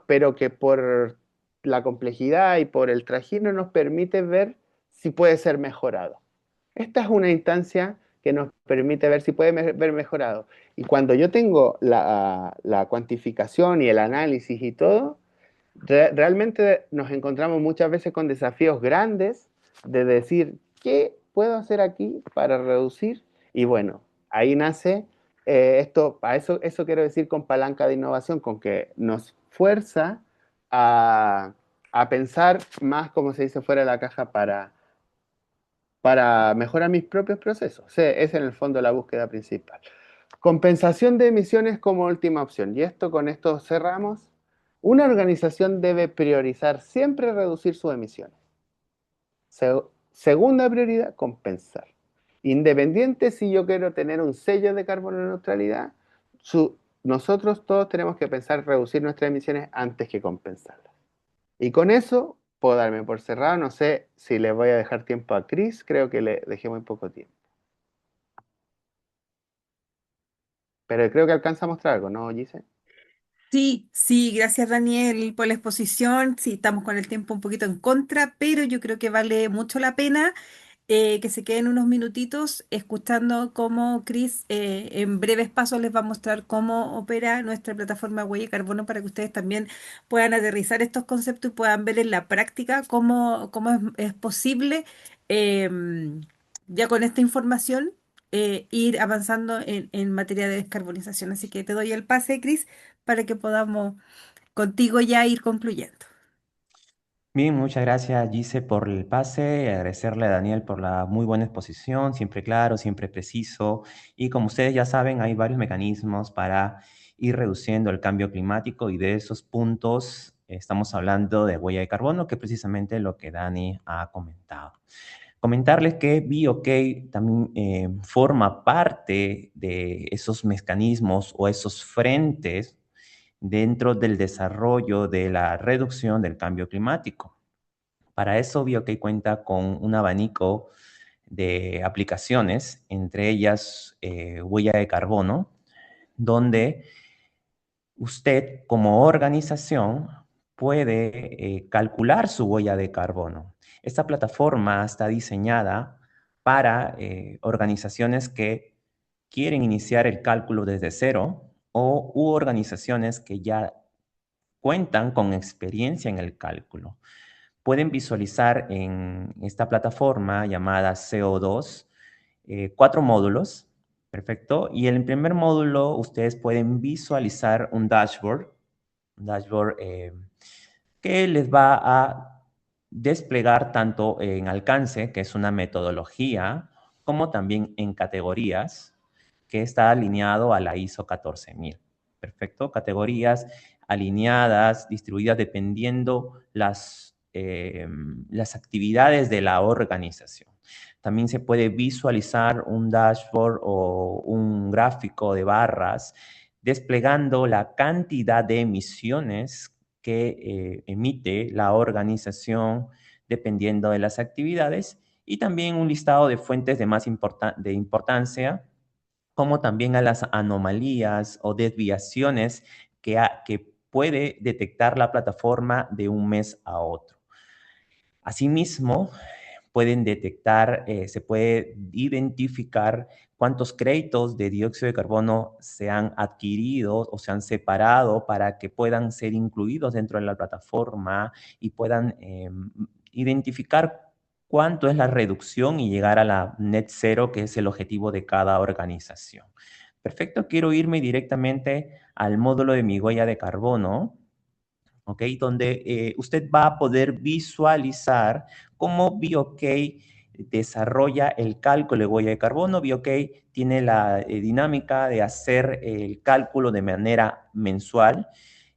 pero que por la complejidad y por el trajín no nos permite ver si puede ser mejorado. Esta es una instancia que nos permite ver si puede ver mejorado. Y cuando yo tengo la cuantificación y el análisis y todo, realmente nos encontramos muchas veces con desafíos grandes de decir, ¿qué puedo hacer aquí para reducir? Y bueno, ahí nace eso quiero decir con palanca de innovación, con que nos fuerza a pensar más, como se dice, fuera de la caja para mejorar mis propios procesos. Esa es en el fondo la búsqueda principal. Compensación de emisiones como última opción. Y con esto cerramos. Una organización debe priorizar siempre reducir sus emisiones. Segunda prioridad, compensar. Independiente si yo quiero tener un sello de carbono neutralidad, nosotros todos tenemos que pensar reducir nuestras emisiones antes que compensarlas. Y con eso puedo darme por cerrado. No sé si le voy a dejar tiempo a Chris, creo que le dejé muy poco tiempo. Pero creo que alcanza a mostrar algo, ¿no, Gise? Sí, sí, gracias Daniel por la exposición. Sí, estamos con el tiempo un poquito en contra, pero yo creo que vale mucho la pena que se queden unos minutitos escuchando cómo Chris en breves pasos les va a mostrar cómo opera nuestra plataforma Huella de Carbono para que ustedes también puedan aterrizar estos conceptos y puedan ver en la práctica cómo es posible ya con esta información ir avanzando en materia de descarbonización. Así que te doy el pase, Chris, para que podamos contigo ya ir concluyendo. Bien, muchas gracias Gise por el pase, agradecerle a Daniel por la muy buena exposición, siempre claro, siempre preciso. Y como ustedes ya saben, hay varios mecanismos para ir reduciendo el cambio climático y de esos puntos estamos hablando de huella de carbono, que es precisamente lo que Dani ha comentado. Comentarles que BOK también forma parte de esos mecanismos o esos frentes dentro del desarrollo de la reducción del cambio climático. Para eso, BioK cuenta con un abanico de aplicaciones, entre ellas huella de carbono, donde usted como organización puede calcular su huella de carbono. Esta plataforma está diseñada para organizaciones que quieren iniciar el cálculo desde cero o organizaciones que ya cuentan con experiencia en el cálculo. Pueden visualizar en esta plataforma llamada CO2 4 módulos, perfecto. Y en el primer módulo ustedes pueden visualizar un dashboard que les va a desplegar tanto en alcance, que es una metodología, como también en categorías, que está alineado a la ISO 14000. Perfecto, categorías alineadas, distribuidas dependiendo las actividades de la organización. También se puede visualizar un dashboard o un gráfico de barras desplegando la cantidad de emisiones que emite la organización dependiendo de las actividades y también un listado de fuentes de más de importancia, como también a las anomalías o desviaciones que puede detectar la plataforma de un mes a otro. Asimismo, pueden detectar, se puede identificar cuántos créditos de dióxido de carbono se han adquirido o se han separado para que puedan ser incluidos dentro de la plataforma y puedan identificar cuánto es la reducción y llegar a la net cero, que es el objetivo de cada organización. Perfecto, quiero irme directamente al módulo de mi huella de carbono. ¿Ok? Donde usted va a poder visualizar cómo BioK desarrolla el cálculo de huella de carbono. BioK tiene la dinámica de hacer el cálculo de manera mensual.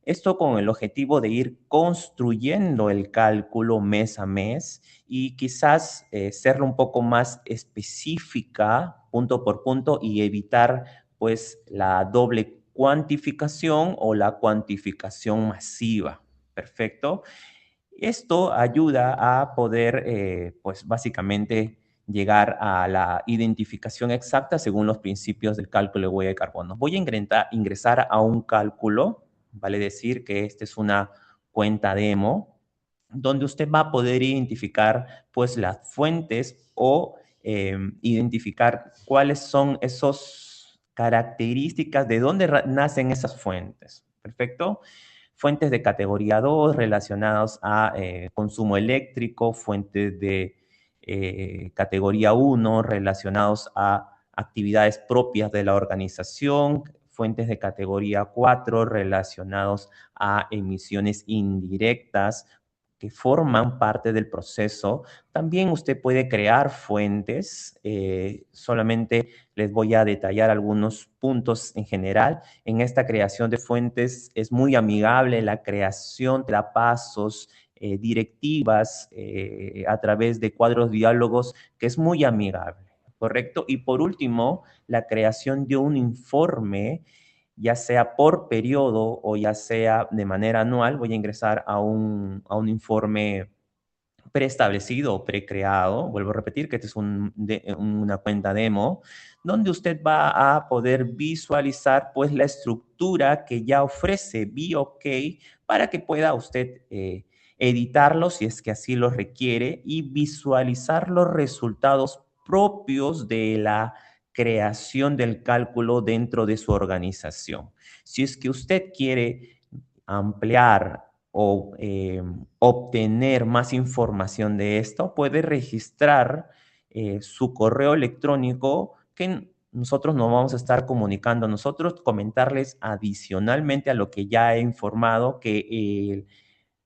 Esto con el objetivo de ir construyendo el cálculo mes a mes y quizás serlo un poco más específica, punto por punto, y evitar pues la doble cuantificación o la cuantificación masiva. Perfecto. Esto ayuda a poder, pues básicamente, llegar a la identificación exacta según los principios del cálculo de huella de carbono. Voy a ingresar a un cálculo, vale decir que esta es una cuenta demo, donde usted va a poder identificar pues las fuentes o identificar cuáles son esas características de dónde nacen esas fuentes. Perfecto. Fuentes de categoría 2 relacionados a consumo eléctrico, fuentes de categoría 1 relacionados a actividades propias de la organización, fuentes de categoría 4 relacionados a emisiones indirectas, que forman parte del proceso. También usted puede crear fuentes. Solamente les voy a detallar algunos puntos en general. En esta creación de fuentes es muy amigable. La creación te da pasos, directivas a través de cuadros diálogos, que es muy amigable, ¿correcto? Y por último, la creación de un informe, ya sea por periodo o ya sea de manera anual. Voy a ingresar a un informe preestablecido o precreado. Vuelvo a repetir que este es una cuenta demo, donde usted va a poder visualizar pues la estructura que ya ofrece BOK para que pueda usted editarlo si es que así lo requiere y visualizar los resultados propios de la creación del cálculo dentro de su organización. Si es que usted quiere ampliar o obtener más información de esto, puede registrar su correo electrónico, que nosotros nos vamos a estar comunicando. Nosotros comentarles adicionalmente a lo que ya he informado, que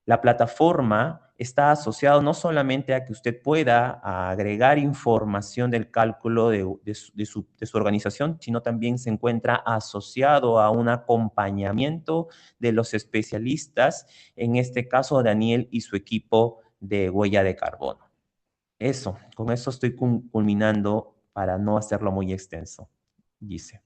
la plataforma está asociada no solamente a que usted pueda agregar información del cálculo de su organización, sino también se encuentra asociado a un acompañamiento de los especialistas, en este caso Daniel y su equipo de huella de carbono. Con eso estoy culminando para no hacerlo muy extenso, dice.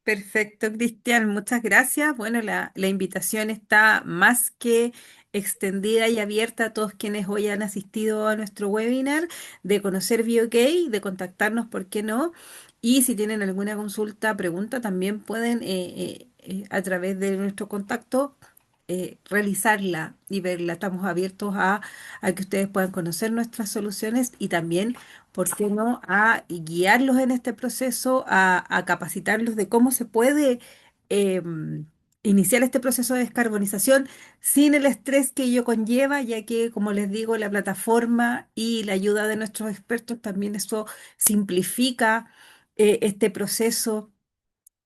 Perfecto, Cristian, muchas gracias. Bueno, la invitación está más que extendida y abierta a todos quienes hoy han asistido a nuestro webinar de conocer BioK, de contactarnos, ¿por qué no? Y si tienen alguna consulta, pregunta, también pueden a través de nuestro contacto realizarla y verla. Estamos abiertos a que ustedes puedan conocer nuestras soluciones y también, ¿por qué no?, a guiarlos en este proceso, a capacitarlos de cómo se puede iniciar este proceso de descarbonización sin el estrés que ello conlleva, ya que, como les digo, la plataforma y la ayuda de nuestros expertos también eso simplifica este proceso,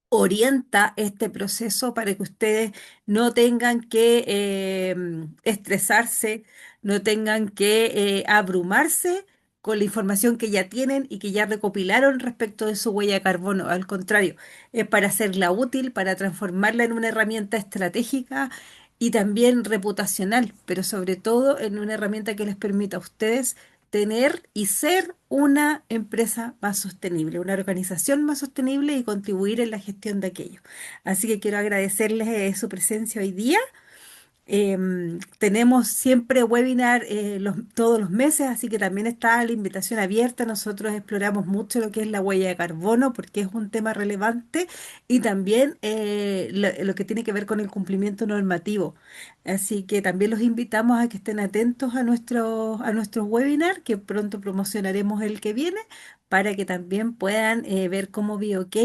orienta este proceso para que ustedes no tengan que estresarse, no tengan que abrumarse con la información que ya tienen y que ya recopilaron respecto de su huella de carbono. Al contrario, es para hacerla útil, para transformarla en una herramienta estratégica y también reputacional, pero sobre todo en una herramienta que les permita a ustedes tener y ser una empresa más sostenible, una organización más sostenible y contribuir en la gestión de aquello. Así que quiero agradecerles su presencia hoy día. Tenemos siempre webinar todos los meses, así que también está la invitación abierta. Nosotros exploramos mucho lo que es la huella de carbono porque es un tema relevante y también lo que tiene que ver con el cumplimiento normativo. Así que también los invitamos a que estén atentos a nuestros webinars, que pronto promocionaremos el que viene, para que también puedan ver cómo BioK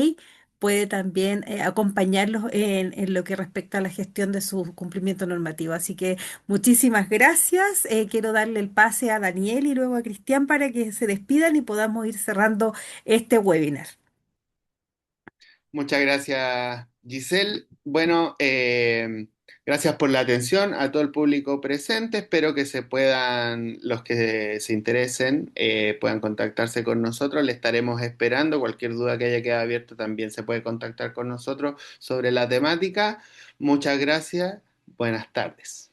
puede también acompañarlos en lo que respecta a la gestión de su cumplimiento normativo. Así que muchísimas gracias. Quiero darle el pase a Daniel y luego a Cristian para que se despidan y podamos ir cerrando este webinar. Muchas gracias, Giselle. Bueno, gracias por la atención a todo el público presente. Espero que los que se interesen, puedan contactarse con nosotros. Le estaremos esperando. Cualquier duda que haya quedado abierta también se puede contactar con nosotros sobre la temática. Muchas gracias. Buenas tardes.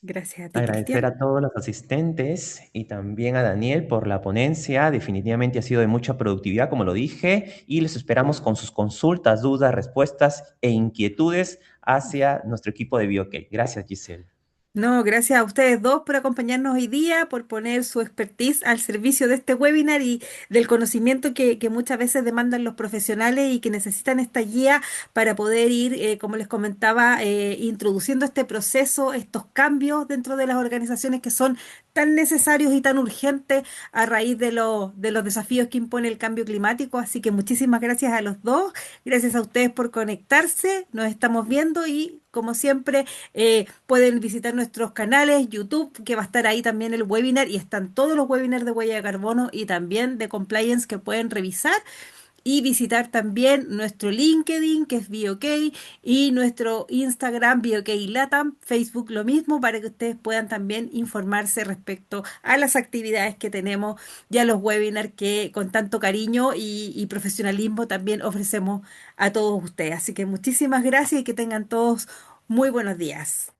Gracias a ti, Agradecer Cristian. a todos los asistentes y también a Daniel por la ponencia. Definitivamente ha sido de mucha productividad, como lo dije, y les esperamos con sus consultas, dudas, respuestas e inquietudes hacia nuestro equipo de BioK. Gracias, Giselle. No, gracias a ustedes dos por acompañarnos hoy día, por poner su expertise al servicio de este webinar y del conocimiento que muchas veces demandan los profesionales y que necesitan esta guía para poder ir, como les comentaba, introduciendo este proceso, estos cambios dentro de las organizaciones que son tan necesarios y tan urgentes a raíz de los desafíos que impone el cambio climático. Así que muchísimas gracias a los dos, gracias a ustedes por conectarse, nos estamos viendo y como siempre pueden visitar nuestros canales, YouTube, que va a estar ahí también el webinar y están todos los webinars de huella de carbono y también de compliance que pueden revisar. y visitar también nuestro LinkedIn, que es BOK, y nuestro Instagram, BOK Latam, Facebook lo mismo, para que ustedes puedan también informarse respecto a las actividades que tenemos y a los webinars que con tanto cariño y profesionalismo también ofrecemos a todos ustedes. Así que muchísimas gracias y que tengan todos muy buenos días.